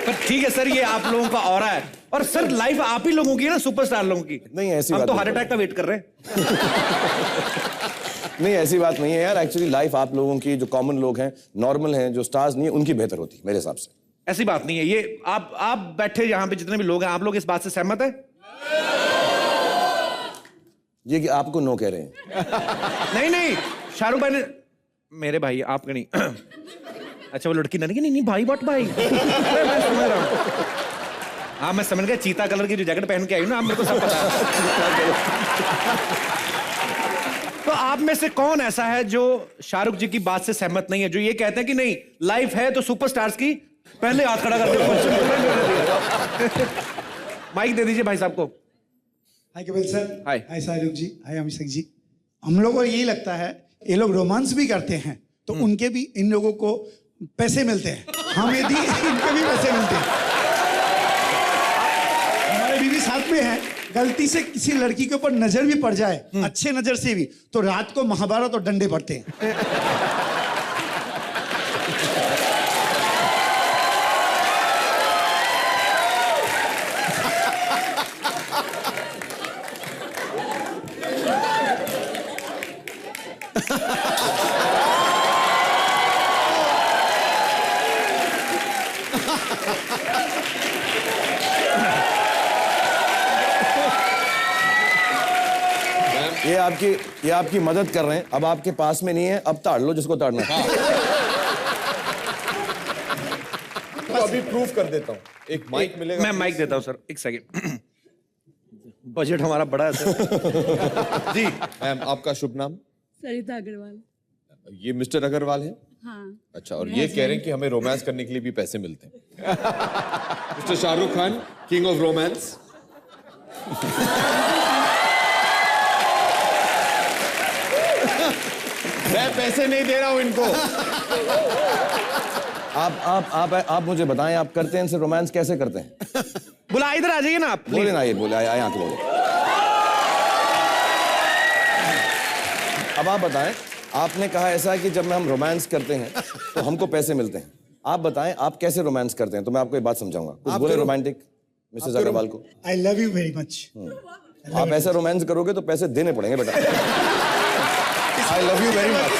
पर ठीक है सर, ये आप लोगों का ऑरा है। और सर लाइफ आप ही लोगों की है ना, सुपरस्टार लोगों की। नहीं ऐसी हम बात तो नहीं। हार्ट अटैक का वेट कर रहे हैं। नहीं ऐसी बात नहीं है यार, एक्चुअली लाइफ आप लोगों की, जो कॉमन लोग हैं, नॉर्मल हैं, जो स्टार्स नहीं है, उनकी बेहतर होती है मेरे हिसाब से। ऐसी बात नहीं है ये। आप बैठे यहाँ पे जितने भी लोग हैं, आप लोग इस बात से सहमत है? ये कि आपको नो कह रहे हैं। नहीं शाहरुख भाई ने, मेरे भाई आपके नहीं। अच्छा वो लड़की नहीं भाई बट भाई। मैं समझ रहा हूँ। हाँ मैं समझ गया, चीता कलर की जो जैकेट पहन के आई ना, आप मेरे को सब पता है। तो आप में से कौन ऐसा है जो शाहरुख जी की बात से सहमत नहीं है, जो ये कहते हैं कि नहीं लाइफ है तो सुपरस्टार्स की, पहले हाथ खड़ा कर दो। माइक दे दीजिए भाई साहब को। हाय कपिल सर। हाय। हाय शाहरुख जी। हाय अभिषेक जी। हम लोगों को यही लगता है ये लोग रोमांस भी करते हैं तो उनके भी, इन लोगों को पैसे मिलते हैं, हमें भी इनके भी पैसे मिलते हैं। हमारे बीवी साथ में है, गलती से किसी लड़की के ऊपर नजर भी पड़ जाए, अच्छे नजर से भी, तो रात को महाभारत और डंडे पड़ते हैं। ये आपकी मदद कर रहे हैं। अब आपके पास में नहीं है, अब ताड़ लो जिसको ताड़ना है। तो अभी प्रूव कर देता हूँ, एक माइक मिलेगा। मैं माइक देता हूँ सर, एक सेकेंड। बजट हमारा बड़ा है सर। जी मैम आपका शुभ नाम? सरिता अग्रवाल। ये मिस्टर अग्रवाल है? हाँ। अच्छा, और ये कह रहे हैं कि हमें रोमांस करने के लिए भी पैसे मिलते हैं। Mister Shahrukh Khan, king of romance. मैं पैसे नहीं दे रहा हूं इनको। आप मुझे बताएं, आप करते हैं इनसे रोमांस कैसे करते हैं? बुला, इधर आ जाइए ना आप। बोले ना, ये बोले यहाँ के बोले। अब आप बताएं, आपने कहा ऐसा कि जब हम रोमांस करते हैं तो हमको पैसे मिलते हैं। आप बताएं आप कैसे रोमांस करते हैं, तो मैं आपको एक बात समझाऊंगा। कुछ बोले रोमांटिक मिसेस अग्रवाल को। I love you very much. आप ऐसा रोमांस करोगे तो पैसे देने पड़ेंगे बेटा। I love you very much.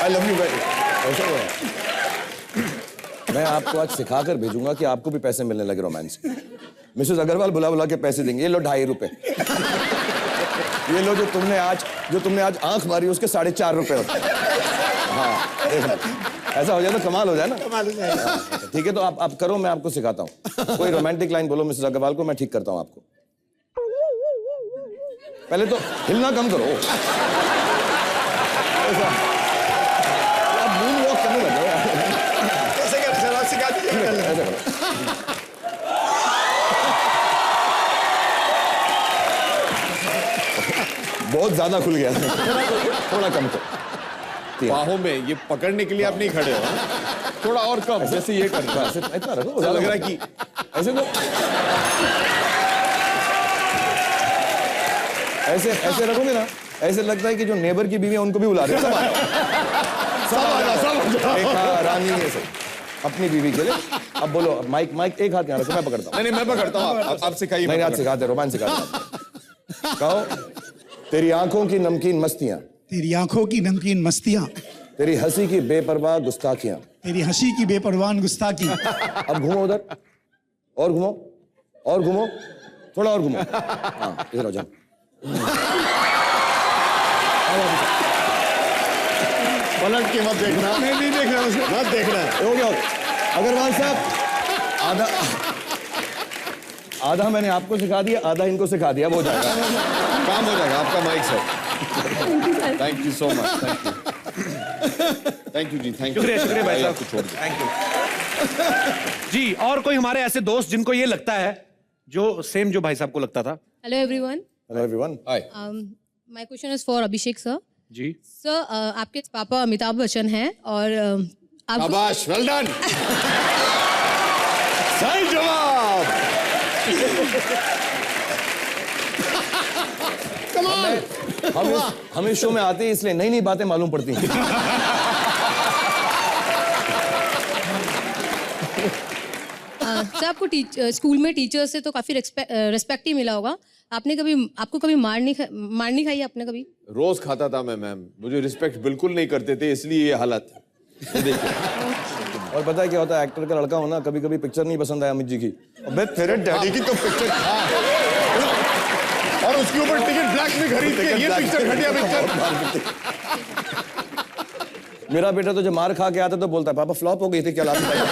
I love you very. ऐसा हो रहा। मैं आपको आज सिखा कर भेजूंगा कि आपको भी पैसे मिलने लगे रोमांस। मिसेस अग्रवाल बुला बुला के पैसे देंगे। ये लो 2.5 रुपए। ये लो जो तुमने आज आंख मारी उसके 4.5 रुपए होते। हाँ ऐसा हो जाए तो कमाल हो जाए ना। कमाल हो जाएगा। ठीक है, तो आप करो, मैं आपको सिखाता हूँ। कोई रोमांटिक लाइन बोलो मिसेस अग्रवाल को, मैं ठीक करता हूँ आपको। पहले तो हिलना कम करो। आप मून वॉक करने लगे। कैसे कर सर, आप सिखा दीजिए। ऐसे करो। बहुत ज्यादा खुल गया, थोड़ा कम करो। बाहों में ये पकड़ने के लिए आप नहीं खड़े हो, थोड़ा और कम, जैसे ये करता है। इतना रखो, ऐसा लग रहा है कि ऐसे तो ऐसे रखोगे ना, ऐसे लगता है कि जो नेबर की बीवी है उनको भी बुला रहे हैं। सब एक रानी ऐसे अपनी बीवी के लिए। अब बोलो, माइक एक हाथ यहाँ रखो, मैं पकड़ता हूँ। नहीं मैं पकड़ता हूँ, आप सिखाइए। नहीं आज सिखाते, रोमांस सिखाते। कहो, तेरी आंखों की नमकीन मस्तियां, तेरी आंखों की नमकीन मस्तियां, तेरी हंसी की बेपरवाह गुस्ताखियां, तेरी हंसी की बेपरवाह गुस्ताखी। अब घूमो उधर, और घूमो, थोड़ा और घूमो। हाँ इधर हो जाओ। पलट के मत देखना। नहीं देख रहा हूँ, मत देखना। हो गया अग्रवाल साहब, आधा मैंने आपको सिखा दिया, आधा इनको सिखा दिया, वो हो जाएगा, काम हो जाएगा। आपका mic sir. Thank you so much. Thank you जी, थैंक यू। शुक्रिया भाई साहब, छोड़ दो। थैंक यू जी। और कोई हमारे ऐसे दोस्त जिनको ये लगता है जो सेम जो भाई साहब को लगता था? Hello everyone. Hello everyone. Hi. My question is for Abhishek sir. जी Sir, आपके पापा अमिताभ बच्चन हैं और आप शाबाश, वेल डन। सही जवाब। हम इस शो में आते हैं इसलिए नई नई बातें मालूम पड़ती हैं। सर आपको स्कूल में टीचर से तो काफी रिस्पेक्ट ही मिला होगा। आपको कभी मार नहीं खाई आपने कभी? रोज खाता था मैं मैम, मुझे रिस्पेक्ट बिल्कुल नहीं करते थे, इसलिए ये हालत है। ये देखिए। और पता है क्या होता है, एक्टर का लड़का होना, कभी कभी पिक्चर नहीं पसंद आया अमित जी की, अबे तेरे डैडी की तो पिक्चर था और उसके ऊपर टिकट ब्लैक में खरीद के ये पिक्चर घटिया पिक्चर। मेरा बेटा तो जब मार खा के आता तो बोलता है पापा फ्लॉप हो गई थी क्या लास्ट टाइम।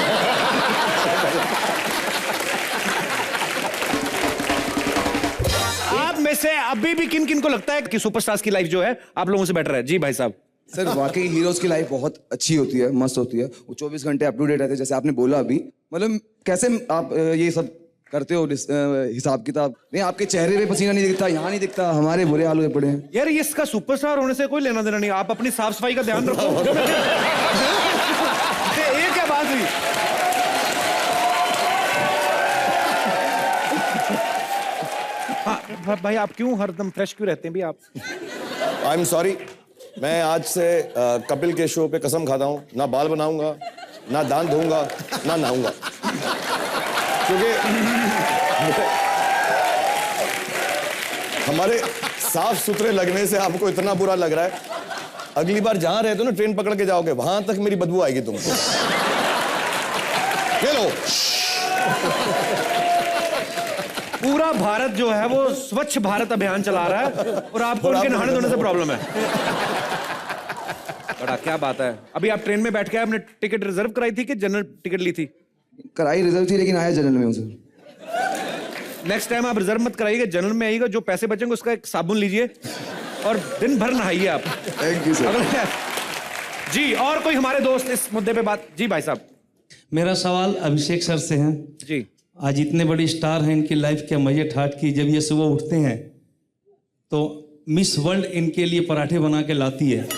आप में से अभी भी किन किन को लगता है कि सुपरस्टार्स की लाइफ जो है आप लोगों से बेटर है? जी भाई साहब। सर वाकई हीरोज की लाइफ बहुत अच्छी होती है, मस्त होती है। वो 24 घंटे अप टू डेट रहते हैं, जैसे आपने बोला अभी। मतलब कैसे आप ये सब करते हो हिसाब किताब? नहीं, आपके चेहरे पे पसीना नहीं दिखता, यहाँ नहीं दिखता, हमारे बुरे हाल हुए पड़े हैं। यार इसका सुपरस्टार होने से कोई लेना देना नहीं, आप अपनी साफ सफाई का ध्यान रखो। ये क्या बात हुई? हाँ भाई, आप क्यों हरदम फ्रेश क्यों रहते हैं भी आप? आई एम सॉरी, मैं आज से कपिल के शो पे कसम खाता हूँ, ना बाल बनाऊंगा, ना दांत धोऊंगा, ना नहाऊंगा, क्योंकि हमारे साफ सुथरे लगने से आपको इतना बुरा लग रहा है। अगली बार जहां रहते हो ना, ट्रेन पकड़ के जाओगे, वहां तक मेरी बदबू आएगी तुमको। ये लो। पूरा भारत जो है वो स्वच्छ भारत अभियान चला रहा है और आपको उनके नहाने धोने से प्रॉब्लम है। बड़ा क्या बात है। अभी आप ट्रेन में बैठ के आपने टिकट रिजर्व कराई थी कि जनरल टिकट ली थी? कराई रिजर्व थी, लेकिन आया जनरल में हूँ सर। नेक्स्ट टाइम आप रिजर्व मत कराइएगा, जनरल में आइएगा। जो पैसे बचेंगे उसका एक साबुन लीजिए और दिन भर नहाइए आप। Thank you sir. जी, और कोई हमारे दोस्त इस मुद्दे पे बात? जी भाई साहब। मेरा सवाल अभिषेक सर से है। जी, आज इतने बड़ी स्टार हैं, इनकी लाइफ क्या मजे ठाट की। जब ये सुबह उठते हैं तो मिस वर्ल्ड इनके लिए पराठे बना के लाती है।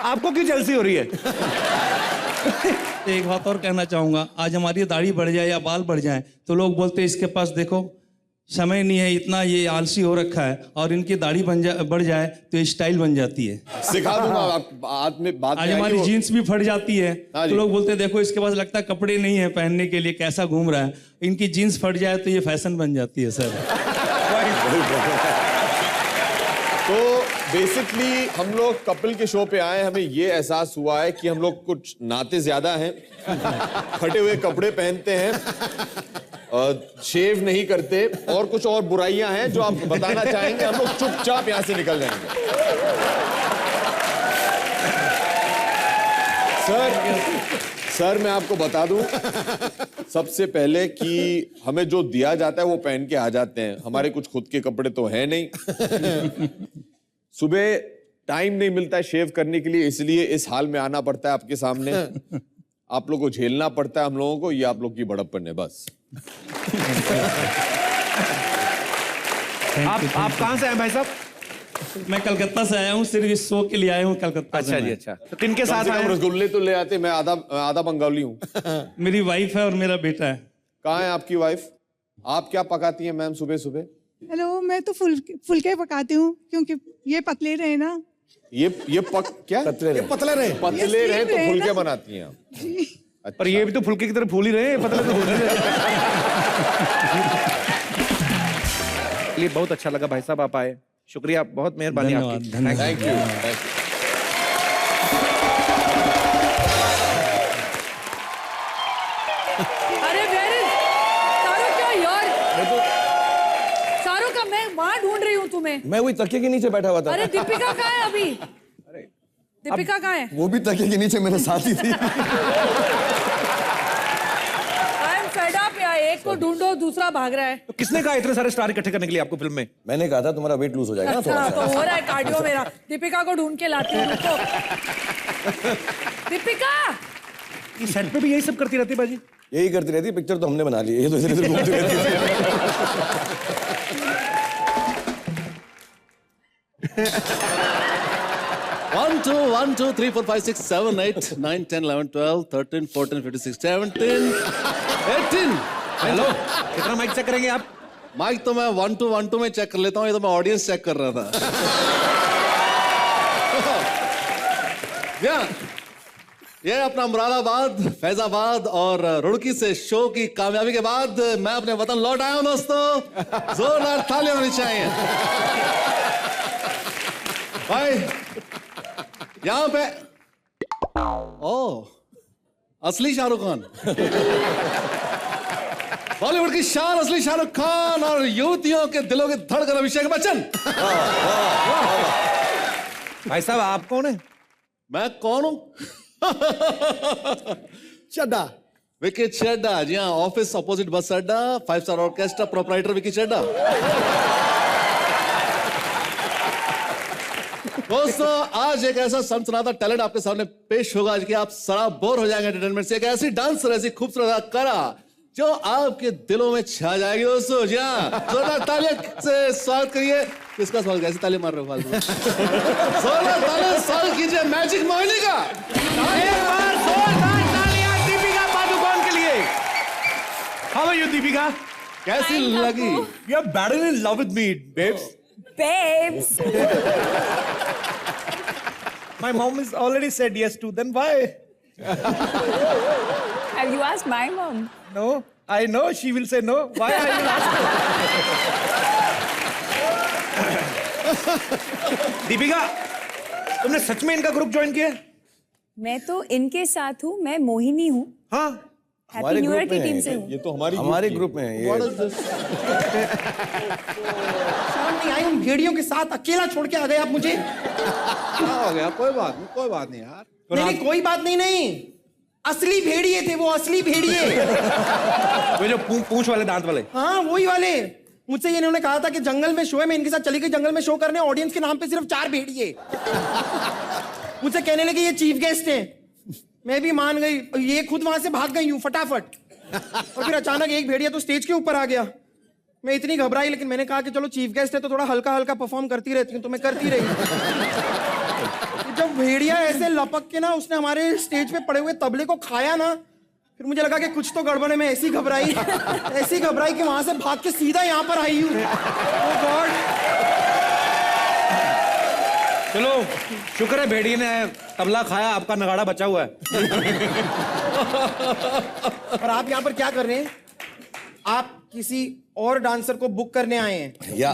आपको क्यों जलसी हो रही है? एक बात और कहना चाहूंगा, आज हमारी दाढ़ी बढ़ जाए या बाल बढ़ जाए तो लोग बोलते हैं इसके पास देखो समय नहीं है, इतना ये आलसी हो रखा है। और इनकी दाढ़ी बढ़ जाए तो ये स्टाइल बन जाती है। सिखा दूंगा आप बाद में आज हमारी जीन्स भी फट जाती है हाँ तो लोग बोलते हैं देखो इसके पास लगता है कपड़े नहीं है पहनने के लिए, कैसा घूम रहा है। इनकी जीन्स फट जाए तो ये फैशन बन जाती है सर। तो बेसिकली हम लोग कपिल के शो पे आए, हमें ये एहसास हुआ है कि हम लोग कुछ नाते ज्यादा हैं, फटे हुए कपड़े पहनते हैं, शेव नहीं करते और कुछ और बुराइयां हैं जो आप बताना चाहेंगे। हम लोग चुपचाप यहां से निकल जाएंगे। सर मैं आपको बता दूं सबसे पहले कि हमें जो दिया जाता है वो पहन के आ जाते हैं। हमारे कुछ खुद के कपड़े तो है नहीं। सुबह टाइम नहीं मिलता है शेव करने के लिए, इसलिए इस हाल में आना पड़ता है आपके सामने। आप लोगों को झेलना पड़ता है हम लोगों को, ये आप लोग की बड़प्पन है बस। आप कहां से आए भाई साहब? मैं कलकत्ता से आया हूँ, सिर्फ इस शो के लिए आया हूँ कलकत्ता। अच्छा जी, अच्छा। तो किनके साथ आए? रसगुल्ले तो ले आते, मैं आधा बंगाली हूँ। मेरी वाइफ है और मेरा बेटा है। कहाँ है आपकी वाइफ? आप क्या पकाती हैं मैम सुबह सुबह? हेलो, मैं तो फुलके पकाती हूँ क्योंकि ये पतले रहे ना। ये क्या पतले रहे तो फुलके बनाती हैं आप? पर ये भी तो फुलके की तरह फूल ही रहे हैं, पतले तो फूल ही रहे। बहुत अच्छा लगा भाई साहब आप आए, शुक्रिया, बहुत मेहरबानी आपकी। Thank you. अरे वेरी सारो क्या यार, सारो का मैं वहां ढूंढ रही हूँ तुम्हें। मैं वही तकिए के नीचे बैठा हुआ था। अरे दीपिका कहाँ है अभी? दीपिका कहाँ है? वो भी तकिए के नीचे मेरे साथ ही थी। एक को ढूंढो, दूसरा भाग रहा है। तो किसने कहा इतने सारे स्टार इकट्ठे करने के लिए आपको फिल्म में? मैंने कहा था तुम्हारा वेट लूज हो जाएगा ना थोड़ा सा। तो हो रहा है कार्डियो मेरा। दीपिका को ढूंढ के लाती हूँ। दीपिका इस सेट पे भी यही सब करती रहती है बाजी? यही करती रहती है, पिक्चर तो हमने बना ली है, ये तो इधर उधर घूमती रहती है। 1 2 1 2 3 4 5 6 7 8 9 10 11 12 13 14 15 16 17 18. हेलो, कितना माइक चेक करेंगे आप? माइक तो मैं 1 2 1 2 में चेक कर लेता हूँ, ये तो मैं ऑडियंस चेक कर रहा था. ये अपना मुरादाबाद, फैजाबाद और रुड़की से शो की कामयाबी के बाद मैं अपने वतन लौट आया हूं दोस्तों. जोरदार तालियां होनी चाहिए भाई. यहां पे असली शाहरुख खान, बॉलीवुड की शान असली शाहरुख खान और युवतियों के दिलों के धड़कन अभिषेक बच्चन. भाई साहब, आप कौन है? मैं कौन हूं? चड्डा, विकी चड्डा. जी हाँ, ऑफिस अपोजिट बस अड्डा, 5 स्टार ऑर्केस्ट्रा प्रोपराइटर विकी चड्डा. दोस्तों, आज एक ऐसा सनसनाता टैलेंट आपके सामने पेश होगा कि आप सराब बोर हो जाएंगे एंटरटेनमेंट से. एक ऐसी डांसर, ऐसी खूबसूरत अदाकारा जो आपके दिलों में छा जाएगी दोस्तों. जी हाँ, जोरदार तालियां से स्वागत करिए. किसका स्वागत? ऐसी ताली मार रहे हो फालतू? जोरदार तालियां स्वागत कीजिए मैजिक मोहिनी का. एक बार जोरदार तालियां दीपिका पादुकोण के लिए. How are you, Deepika? कैसी लगी? You are better in love with me, babes. Babes. My mom has already said yes to. Then why? Have you asked my mom? No, I know she will say no. Why I will ask her? Deepika, तुमने सच में इनका group join किया? मैं तो इनके साथ हूँ, मैं मोहिनी हूँ. हाँ, हैप्पी न्यू ईयर की टीम से हूँ. ये तो हमारे ग्रुप में है ये. शर्म नहीं आई उन भेड़ियों के साथ अकेला छोड़ के आ गए आप मुझे. क्या हो गया? कोई बात नहीं यार. नहीं, कोई बात नहीं. असली भेड़िए थे वो, असली भेड़िए. वो जो पूंछ वाले, दांत वाले. हाँ, वही वाले. मुझसे ये इन्होंने कहा था कि जंगल में शो है, मैं इनके साथ चली गई जंगल में शो करने. ऑडियंस के नाम पे सिर्फ 4 भेड़िए. मुझसे कहने लगे ये चीफ गेस्ट हैं. मैं भी मान गई. ये खुद वहां से भाग गई हूँ फटाफट. और फिर अचानक एक भेड़िया तो स्टेज के ऊपर आ गया. मैं इतनी घबराई, लेकिन मैंने कहा कि चलो चीफ गेस्ट है तो थोड़ा हल्का हल्का परफॉर्म करती रहती हूँ, तो मैं करती रही. जब भेड़िया ऐसे लपक के ना उसने हमारे स्टेज पे पड़े हुए तबले को खाया ना, फिर मुझे लगा कि कुछ तो गड़बड़ है. मैं ऐसी घबराई कि वहां से भाग के सीधा यहाँ पर आई हूँ. ओह गॉड. चलो, शुक्र है भेड़िए ने तबला खाया, आपका नगाड़ा बचा हुआ है. और आप यहाँ पर क्या कर रहे हैं? आप किसी और डांसर को बुक करने आए हैं? या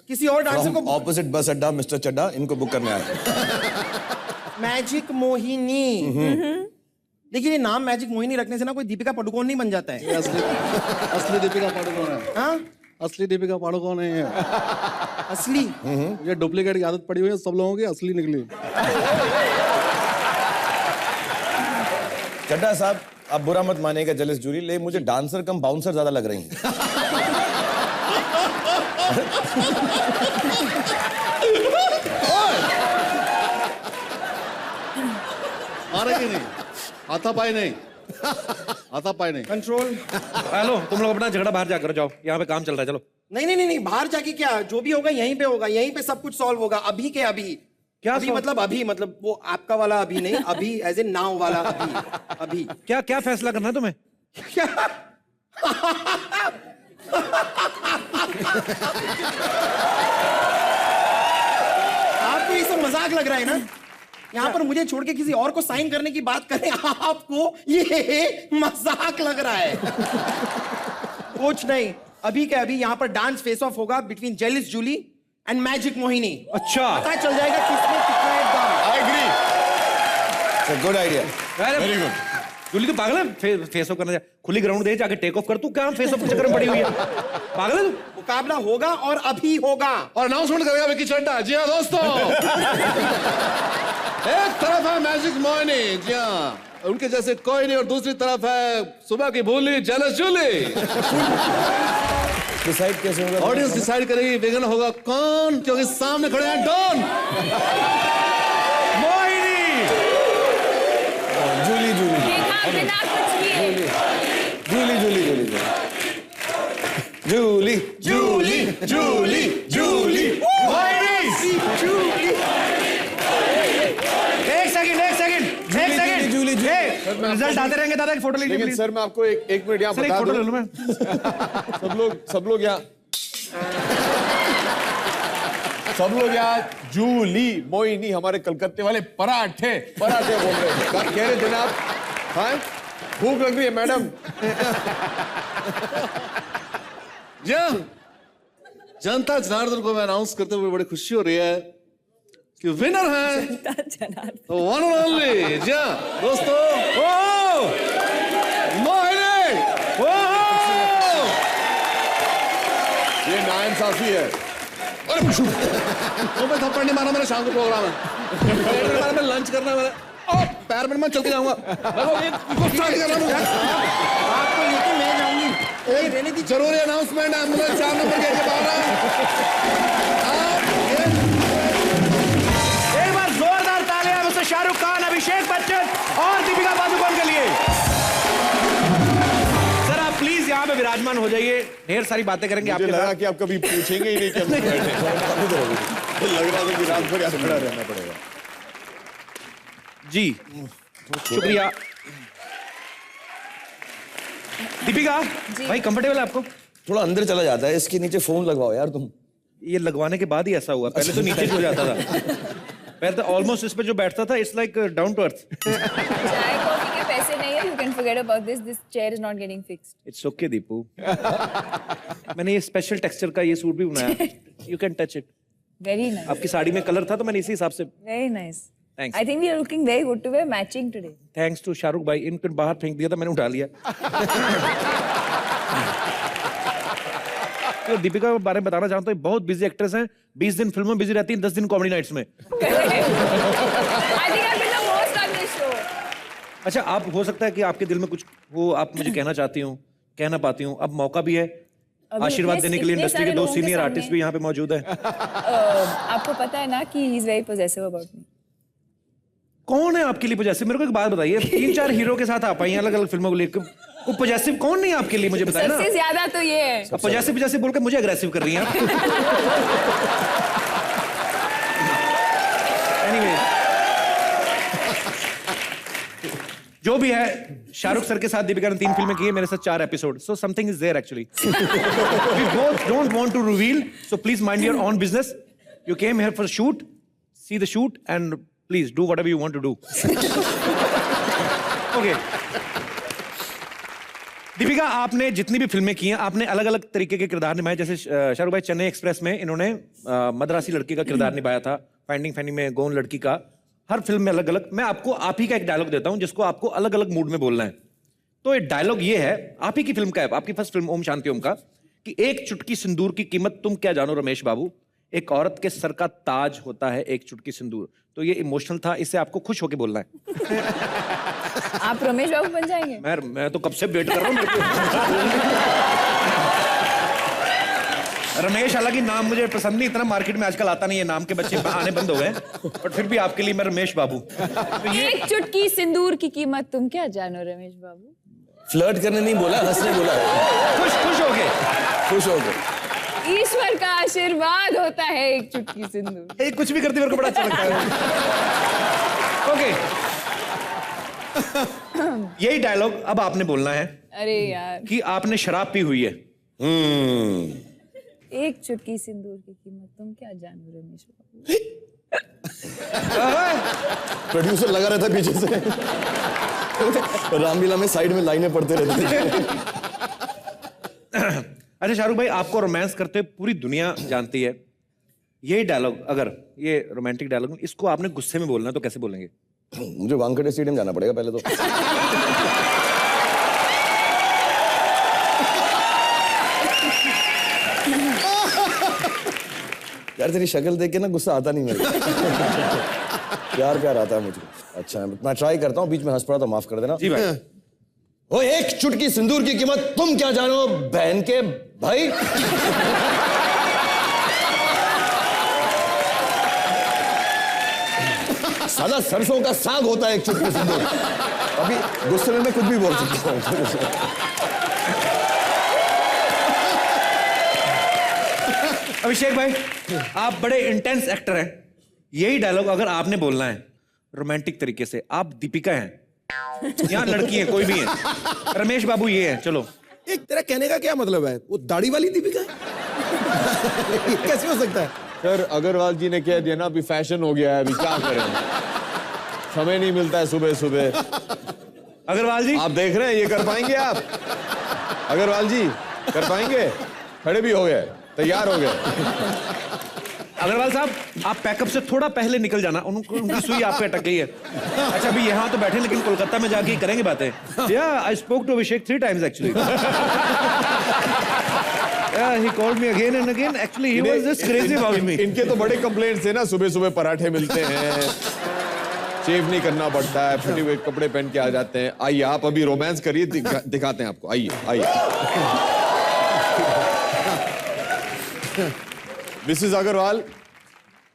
किसी और डांसर को ऑपोजिट बस अड्डा मिस्टर चड्डा, इनको बुक करने आए. मैजिक मोहिनी. देखिए, ये नाम मैजिक मोहिनी रखने से ना कोई दीपिका पादुकोण नहीं बन जाता है. असली दीपिका पादुकोण है. हाँ, असली दीपिका पादुकोण है. असली. ये डुप्लीकेट की आदत पड़ी हुई है सब लोगों की, असली निकली. चड्डा साहब, आप बुरा मत मानिएगा जेलस जूरी, ले मुझे डांसर कम बाउंसर ज्यादा लग रही हैं. मारे कि नहीं? हाथापाई नहीं. कंट्रोल. हेलो, तुम लोग अपना झगड़ा बाहर जाकर जाओ, यहाँ पे काम चल रहा है. चलो. नहीं, बाहर जाके क्या? जो भी होगा यहीं पे होगा. यहीं पे सब कुछ सॉल्व होगा. अभी के अभी. क्या अभी मतलब वो आपका वाला अभी नहीं, अभी एज ए नाउ वाला अभी. क्या फैसला करना है तुम्हें? आपको ये सब मजाक लग रहा है ना? यहाँ पर मुझे छोड़ के किसी और को साइन करने की बात करें, आपको ये मजाक लग रहा है. कुछ नहीं, अभी के अभी यहाँ पर डांस फेस ऑफ होगा between jealous Julie and magic Mohini. अच्छा, पता चल जाएगा किसमें कितना है दम. I agree. Good idea. Very good. Julie तो पागल है फेस ऑफ करना. खुली ग्राउंड दे, जाके टेक ऑफ कर. तू क्या फेस ऑफ के चक्कर में पड़ी हुई है? पागल है तू. मुकाबला होगा और अभी होगा. और अनाउंसमेंट करेगा विकी चड्डा. जी हाँ दोस्तों, एक तरफ है मैजिक मोहिनी, जी हाँ, उनके जैसे कोई नहीं, और दूसरी तरफ है सुबह की भूली जेलस जूली. डिसाइड कैसे होगा? ऑडियंस डिसाइड करेगी विनर होगा कौन, क्योंकि सामने खड़े हैं डॉन मोहिनी. जूली देखा बिना कुछ किए. जूली जूली रिजल्ट आते रहेंगे दादा, एक फोटो लीजिए लेकिन प्लीज। सर मैं आपको एक मिनट यहाँ सर एक बता फोटो ले दूं। लूं मैं। सब लोग यहाँ जूली मोइनी हमारे कलकत्ते वाले पराठे बोल रहे थे। कह रहे थे ना आप? हाँ, भूख लग रही है मैडम। जनता जनार्दन को मैं अनाउंस करते हुए बड़ी खुशी हो रही है कि विनर है वन एंड ओनली दोस्तों मोहिनी। ये नाइंसाफी है। अरे तो मैं थप्पड़ नहीं मारा, मैंने शाम को प्रोग्राम है, मैं लंच करना है, मैंने पैर में मैं चल के जाऊंगा। आपको लेके मैं जाऊंगी। जरूरी अनाउंसमेंट है, एम्बुलेंस 4 नंबर गेट के बाहर है। एक बार जोरदार तालियां मिस्टर शाहरुख खान, अभिषेक बच्चन और दीपिका पादुकोण के लिए। सर आप प्लीज यहाँ पे विराजमान हो जाइए, ढेर सारी बातें करेंगे। मुझे आपके लगा साथ कि आप कभी पूछेंगे ही नहीं कि हम बैठे। लग रहा था कि रात भर यहाँ खड़ा रहना पड़ेगा। जी शुक्रिया। दीपिका भाई कंफर्टेबल है आपको? थोड़ा अंदर चला जाता है, इसके नीचे फोन लगवाओ यार तुम। ये लगवाने के बाद ही ऐसा हुआ, पहले तो नीचे हो जाता था। पहले तो ऑलमोस्ट इस पे जो बैठता था it's like down to earth. चाय कॉफी के पैसे नहीं है, you can forget about this chair is not getting fixed. It's okay Deepu. मैंने ये स्पेशल टेक्सचर का ये सूट भी बनाया, you can touch it. Very nice. आपकी साड़ी में कलर था तो मैंने इसी हिसाब से। Very nice. Thanks. I think we are looking very good to wear matching today. Thanks to Shahrukh भाई, इनको बाहर फेंक दिया था, मैंने उठा लिया। तो दीपिका के बारे में बताना चाहता हूँ, बहुत बिजी एक्ट्रेस हैं, 20 दिन फिल्मों में बिजी रहती हैं, 10 दिन कॉमेडी नाइट्स में। I think I've been the most on this show. अच्छा, आप हो सकता है कि आपके दिल में कुछ वो आप मुझे कहना चाहती हूँ, कह ना पाती हूँ, अब मौका भी है आशीर्वाद देने के लिए। इंडस्ट्री के 2 सीनियर आर्टिस्ट भी यहाँ पे मौजूद हैं। आपको पता है ना कि he is very possessive about me. कौन है आपके लिए पॉजेसिव? मेरे को एक बात बताइए, 3-4 हीरो के साथ आप आई अलग अलग फिल्मों को लेकर, वो पॉजेसिव कौन नहीं है आपके लिए, मुझे बताइए ना। सबसे ज्यादा तो ये है। अब पॉजेसिव बोलकर मुझे अग्रेसिव कर रही हैं आप। Anyway, जो भी है, शाहरुख सर के साथ दीपिका ने 3 फिल्में की है, मेरे साथ 4 episode, so something is there actually. We both don't want to reveal, so please mind your own business. You came here for shoot, see the shoot and please do whatever you want to do. Okay Deepika, आपने जितनी भी फिल्में की हैं, आपने अलग अलग तरीके के किरदार निभाए। जैसे शाहरुख भाई चेन्नई एक्सप्रेस में इन्होंने मद्रासी लड़की का किरदार निभाया था, फाइंडिंग फैनी में गोन लड़की का। हर फिल्म में अलग अलग। मैं आपको आप ही का एक डायलॉग देता हूं जिसको आपको अलग अलग मूड में बोलना है। तो एक डायलॉग ये है, आप ही की फिल्म का है, आपकी फर्स्ट फिल्म ओम शांति ओम का, कि एक चुटकी सिंदूर की कीमत तुम क्या जानो रमेश बाबू, एक औरत के सर का ताज होता है एक चुटकी सिंदूर। तो ये इमोशनल था, इसे आपको खुश होके बोलना है। आप रमेश बाबू बन जाएंगे? मैं तो कब से वेट कर रहा हूँ। रमेश, हालांकि नाम मुझे पसंद नहीं, इतना मार्केट में आजकल आता नहीं है, नाम के बच्चे आने बंद हो गए, बट फिर भी आपके लिए मैं रमेश बाबू। तो ये एक चुटकी सिंदूर की कीमत तुम क्या जानो रमेश बाबू। फ्लर्ट करने नहीं बोला, हंसने बोला। खुश हो गए। ईश्वर का आशीर्वाद होता है एक चुटकी सिंदूर। कुछ भी करती मेरे को बड़ा अच्छा लगता है। ओके, यही डायलॉग अब आपने बोलना है। अरे यार, कि आपने शराब पी हुई है। एक चुटकी सिंदूर की कीमत तुम क्या जानो रमेश बाबू। प्रोड्यूसर लगा रहता है पीछे से, रामलीला में साइड में लाइनें पढ़ते रहते थे। अच्छा शाहरुख भाई, आपको रोमांस करते हुए पूरी दुनिया जानती है। ये डायलॉग, अगर ये रोमांटिक डायलॉग, इसको आपने गुस्से में बोलना है तो कैसे बोलेंगे? मुझे वानखेड़े स्टेडियम जाना पड़ेगा पहले तो। यार तेरी शक्ल देख के ना गुस्सा आता नहीं मेरे। प्यार आता है मुझे। अच्छा, मैं ट्राई करता हूँ, बीच में हंस पड़ा तो माफ कर देना। जी भाई। ओ, एक चुटकी सिंदूर की कीमत तुम क्या जानो बहन के भाई। साला सरसों का साग होता है एक चुटकी सिंदूर। अभी गुस्से में मैं कुछ भी बोल सकता हूँ। अभिषेक भाई, आप बड़े इंटेंस एक्टर हैं। यही डायलॉग अगर आपने बोलना है रोमांटिक तरीके से, आप दीपिका हैं, यहाँ लड़की है, कोई भी है, रमेश बाबू ये है, चलो। एक तेरा कहने का क्या मतलब है? वो दाढ़ी वाली दीपिका है? कैसे हो सकता है? सर अग्रवाल जी ने कह दिया ना, अभी फैशन हो गया है, अभी क्या करें, समय नहीं मिलता है सुबह सुबह। अग्रवाल जी आप देख रहे हैं, ये कर पाएंगे आप? अग्रवाल जी कर पाएंगे? खड़े भी हो गए, तैयार हो गए। अग्रवाल साहब, आप पैकअप से थोड़ा पहले निकल जाना, उनकी सुई आप पे अटक गई है। अच्छा अभी यहाँ तो बैठे, लेकिन कोलकाता में जाके करेंगे बातें। Yeah, I spoke to Abhishek 3 times actually. Yeah, he called me again and again. Actually, he was just crazy about me. इनके तो बड़े कंप्लेंट्स है ना, सुबह सुबह पराठे मिलते हैं, शेव नहीं करना पड़ता है, फटे हुए कपड़े पहन के आ जाते हैं। आइए आप अभी रोमांस करिए, दिखाते हैं आपको। आइए आइए। मिसेस अग्रवाल,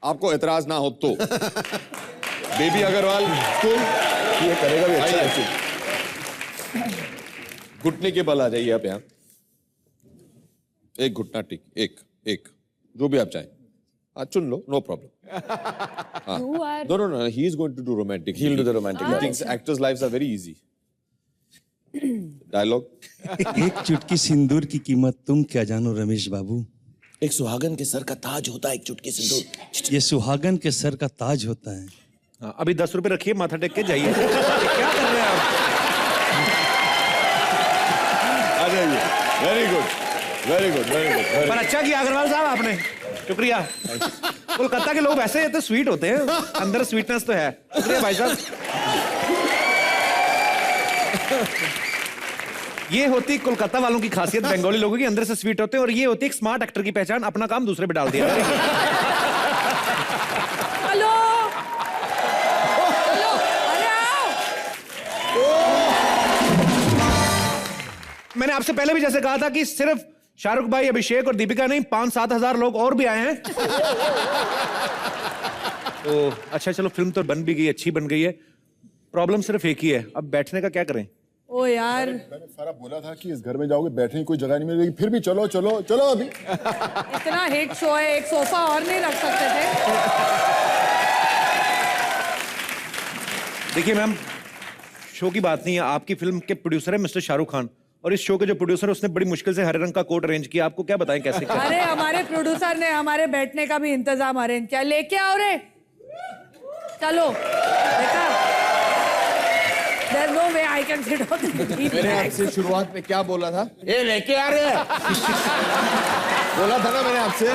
आपको एतराज ना हो तो बेबी अग्रवाल स्कूल ये करेगा भी अच्छा है। घुटने के बल आ जाइए आप यहाँ, एक घुटना टिक, एक जो भी आप चाहें, चुन लो, no problem. No, he is going to do romantic. He'll do the romantic. He thinks actors' lives are very easy. Dialogue. एक चुटकी सिंदूर की कीमत तुम क्या जानो रमेश बाबू। एक सुहागन के सर का ताज होता है एक चुटकी सिंदूर। ये सुहागन के सर का ताज होता है। हाँ, अभी 10 रुपए रखिए, माथा टेक के जाइए। क्या कर रहे हैं आप? आ जाइए। Very good, very good, very good. पर अच्छा किया अग्रवाल साहब आपने, शुक्रिया। कोलकाता के लोग वैसे तो स्वीट होते हैं, अंदर स्वीटनेस तो है। शुक्रिया भाई साहब। ये होती कोलकाता वालों की खासियत, बंगाली लोगों की अंदर से स्वीट होते हैं, और ये होती है एक स्मार्ट एक्टर की पहचान, अपना काम दूसरे पे डाल दिया। हेलो, अरे आओ। मैंने आपसे पहले भी जैसे कहा था कि सिर्फ शाहरुख भाई, अभिषेक और दीपिका नहीं, 5-7 हजार लोग और भी आए हैं। तो अच्छा चलो, फिल्म तो बन भी गई, अच्छी बन गई है। प्रॉब्लम सिर्फ एक ही है, अब बैठने का क्या करें? ओ यार, मैंने सारा बोला था कि इस घर में जाओगे बैठने की कोई जगह नहीं मिलेगी, फिर भी चलो चलो चलो। अभी इतना हिट शो है, एक सोफा और नहीं रख सकते थे? देखिए मैम, शो की बात नहीं है, आपकी फिल्म के प्रोड्यूसर है मिस्टर शाहरुख खान, और इस शो के जो प्रोड्यूसर है उसने बड़ी मुश्किल से हरे रंग का कोट अरेंज किया। आपको क्या बताएं कैसे क्या? अरे हमारे प्रोड्यूसर ने हमारे बैठने का भी इंतजाम अरेंज किया। लेके आओ रे, चलो। देखा, There's no way I can sit on the मैंने आपसे शुरुआत में क्या बोला था? ये लेके आ रहे हैं। बोला था ना मैंने आपसे।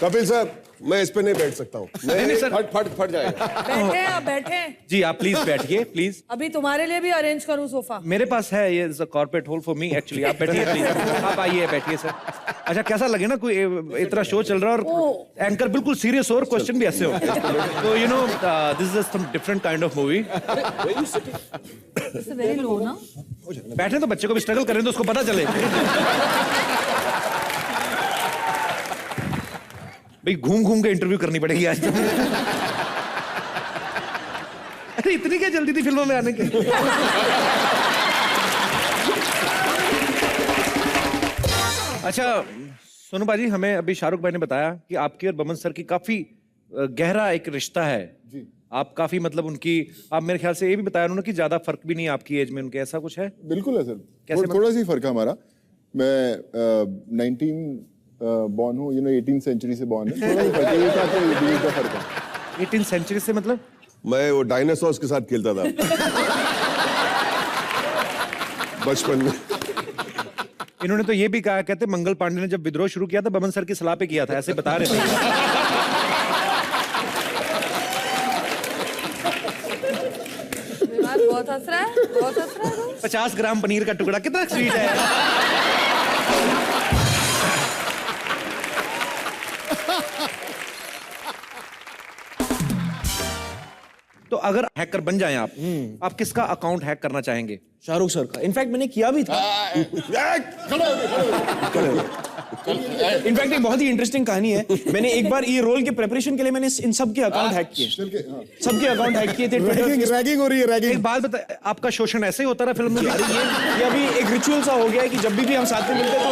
कपिल साहब, मैं इस पे नहीं बैठ सकता हूँ। नहीं सर, फट जाएगा। बैठे आप बैठे। जी आप प्लीज बैठिए, प्लीज। अभी तुम्हारे लिए भी अरेंज करूं सोफा? मेरे पास है, ये corporate hole for me actually. आप बैठिए प्लीज, आप आइए, बैठिए सर। अच्छा कैसा लगे ना, कोई इतना शो चल रहा है और एंकर बिल्कुल सीरियस हो और क्वेश्चन भी ऐसे हो, तो you know this is some different kind of movie. Very low ना, बैठे तो बच्चे को भी स्ट्रगल करें तो उसको पता चले। भाई घूम घूम के इंटरव्यू करनी पड़ेगी आज तो। अरे इतनी क्या जल्दी थी फिल्मों में आने की? अच्छा सोनू बाजी, हमें अभी शाहरुख भाई ने बताया कि आपकी और बमन सर की काफी गहरा एक रिश्ता है जी। आप काफी मतलब उनकी, आप मेरे ख्याल से ये भी बताया उन्होंने कि ज्यादा फर्क भी नहीं है आपकी एज में उनके, ऐसा कुछ है? बिल्कुल है सर, कैसे थोड़ा सी फर्क है हमारा। मैं 19 बॉर्न हूँ, 18th सेंचुरी से बॉर्न है, थोड़ा सा फर्क है। 18th सेंचुरी से मतलब? मैं वो डायनासोर्स के साथ खेलता था बचपन में। इन्होंने तो ये भी कहा, कहते मंगल पांडे ने जब विद्रोह शुरू किया था बमन सर की सलाह पे किया था, ऐसे बता रहे थे। बहुत हंस रहा है, बहुत हंस रहा है। 50 ग्राम पनीर का टुकड़ा कितना स्वीट है। तो अगर हैकर बन जाएं आप किसका अकाउंट हैक करना चाहेंगे? शाहरुख सर का। इनफैक्ट मैंने किया भी था। इनफैक्ट एक बहुत ही इंटरेस्टिंग कहानी है। मैंने एक बार ये रोल के प्रिपरेशन के लिए मैंने इन सब के अकाउंट हैक किए, सबके अकाउंट हैक किए थे। रैगिंग हो रही है, रैगिंग। एक बात बता, आपका शोषण ऐसे ही होता रहा फिल्म में? ये अभी एक रिचुअल सा हो गया है कि जब भी हम साथ में मिलते तो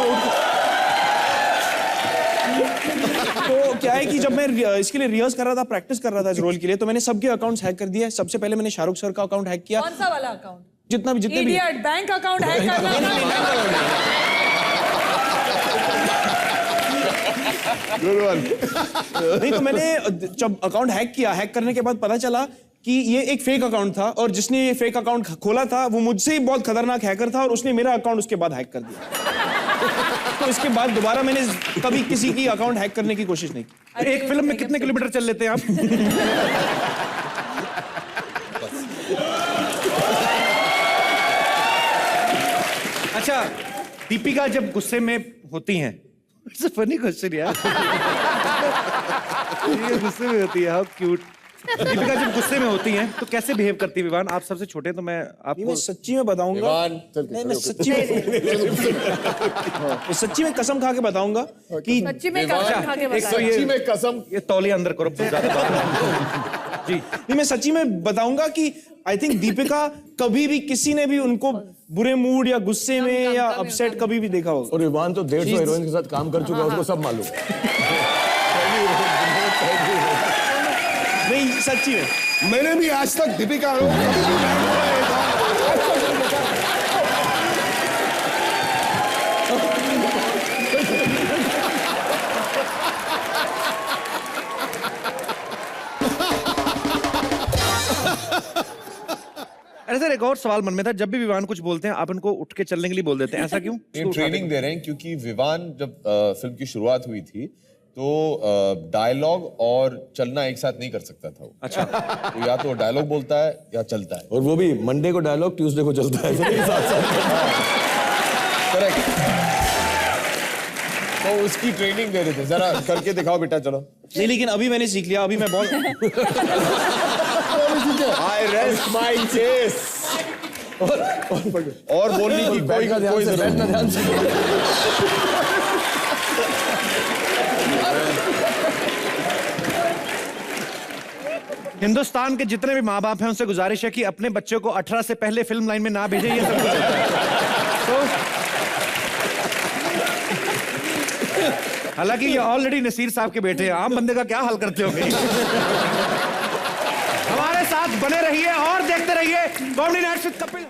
क्या है कि जब मैं इसके लिए रिहर्स कर रहा था, प्रैक्टिस कर रहा था इस रोल के लिए, तो मैंने सबके अकाउंट्स हैक कर दिए। सबसे पहले मैंने शाहरुख सर का अकाउंट हैक किया। कौन सा वाला अकाउंट? जितने भी इडियट, बैंक अकाउंट हैक करना। नहीं, तो मैंने जब अकाउंट हैक किया, हैक करने के बाद पता चला कि ये एक फेक अकाउंट था, और जिसने ये फेक अकाउंट खोला था वो मुझसे ही बहुत खतरनाक हैकर था, और उसने मेरा अकाउंट उसके बाद हैक कर दिया। तो इसके बाद दोबारा मैंने कभी किसी की अकाउंट हैक करने की कोशिश नहीं की। एक फिल्म में कितने किलोमीटर चल लेते हैं आप? अच्छा, दीपिका जब गुस्से में होती हैं, फनी क्वेश्चन यार। ये गुस्से में होती है, हाउ क्यूट। दीपिका जब गुस्से में होती हैं तो कैसे बिहेव करती है विवान? आप सबसे छोटे हैं तो मैं आपको सच्ची में बताऊंगा। नहीं, मैं सच्ची में कसम खा के बताऊंगा कि सच्ची में कसम खा के बताऊंगा। सच्ची में कसम, ये तौलिया अंदर करो जी। नहीं, मैं सच्ची में बताऊंगा कि आई थिंक दीपिका कभी भी किसी ने भी उनको बुरे मूड या गुस्से में या अपसेट कभी भी देखा होगा। और विवान तो 150 हीरोइन के साथ काम कर चुका है, उसको सब मालूम। नहीं, सच्ची में मैंने भी आज तक दीपिका अरे सर, एक और सवाल मन में था। जब भी विवान कुछ बोलते हैं आप इनको उठ के चलने के लिए बोल देते हैं, ऐसा क्यों? ये ट्रेनिंग दे रहे हैं क्योंकि विवान जब फिल्म की शुरुआत हुई थी तो डायलॉग और चलना एक साथ नहीं कर सकता था वो। अच्छा। तो या तो डायलॉग बोलता है या चलता है, और वो भी मंडे को डायलॉग, ट्यूसडे को चलता है। करेक्ट। तो उसकी ट्रेनिंग दे रहे थे, जरा करके दिखाओ बेटा, चलो। नहीं, लेकिन अभी मैंने सीख लिया। अभी मैं I rest my case। और बोलने की कोई जरूरत नहीं। हिंदुस्तान के जितने भी माँ बाप हैं उनसे गुजारिश है कि अपने बच्चों को 18 से पहले फिल्म लाइन में ना भेजें। ये सब कुछ होता है। तो हालांकि ये ऑलरेडी नसीर साहब के बेटे हैं, आम बंदे का क्या हाल करते होंगे। हमारे साथ बने रहिए और देखते रहिए कॉमेडी नाइट्स विद कपिल।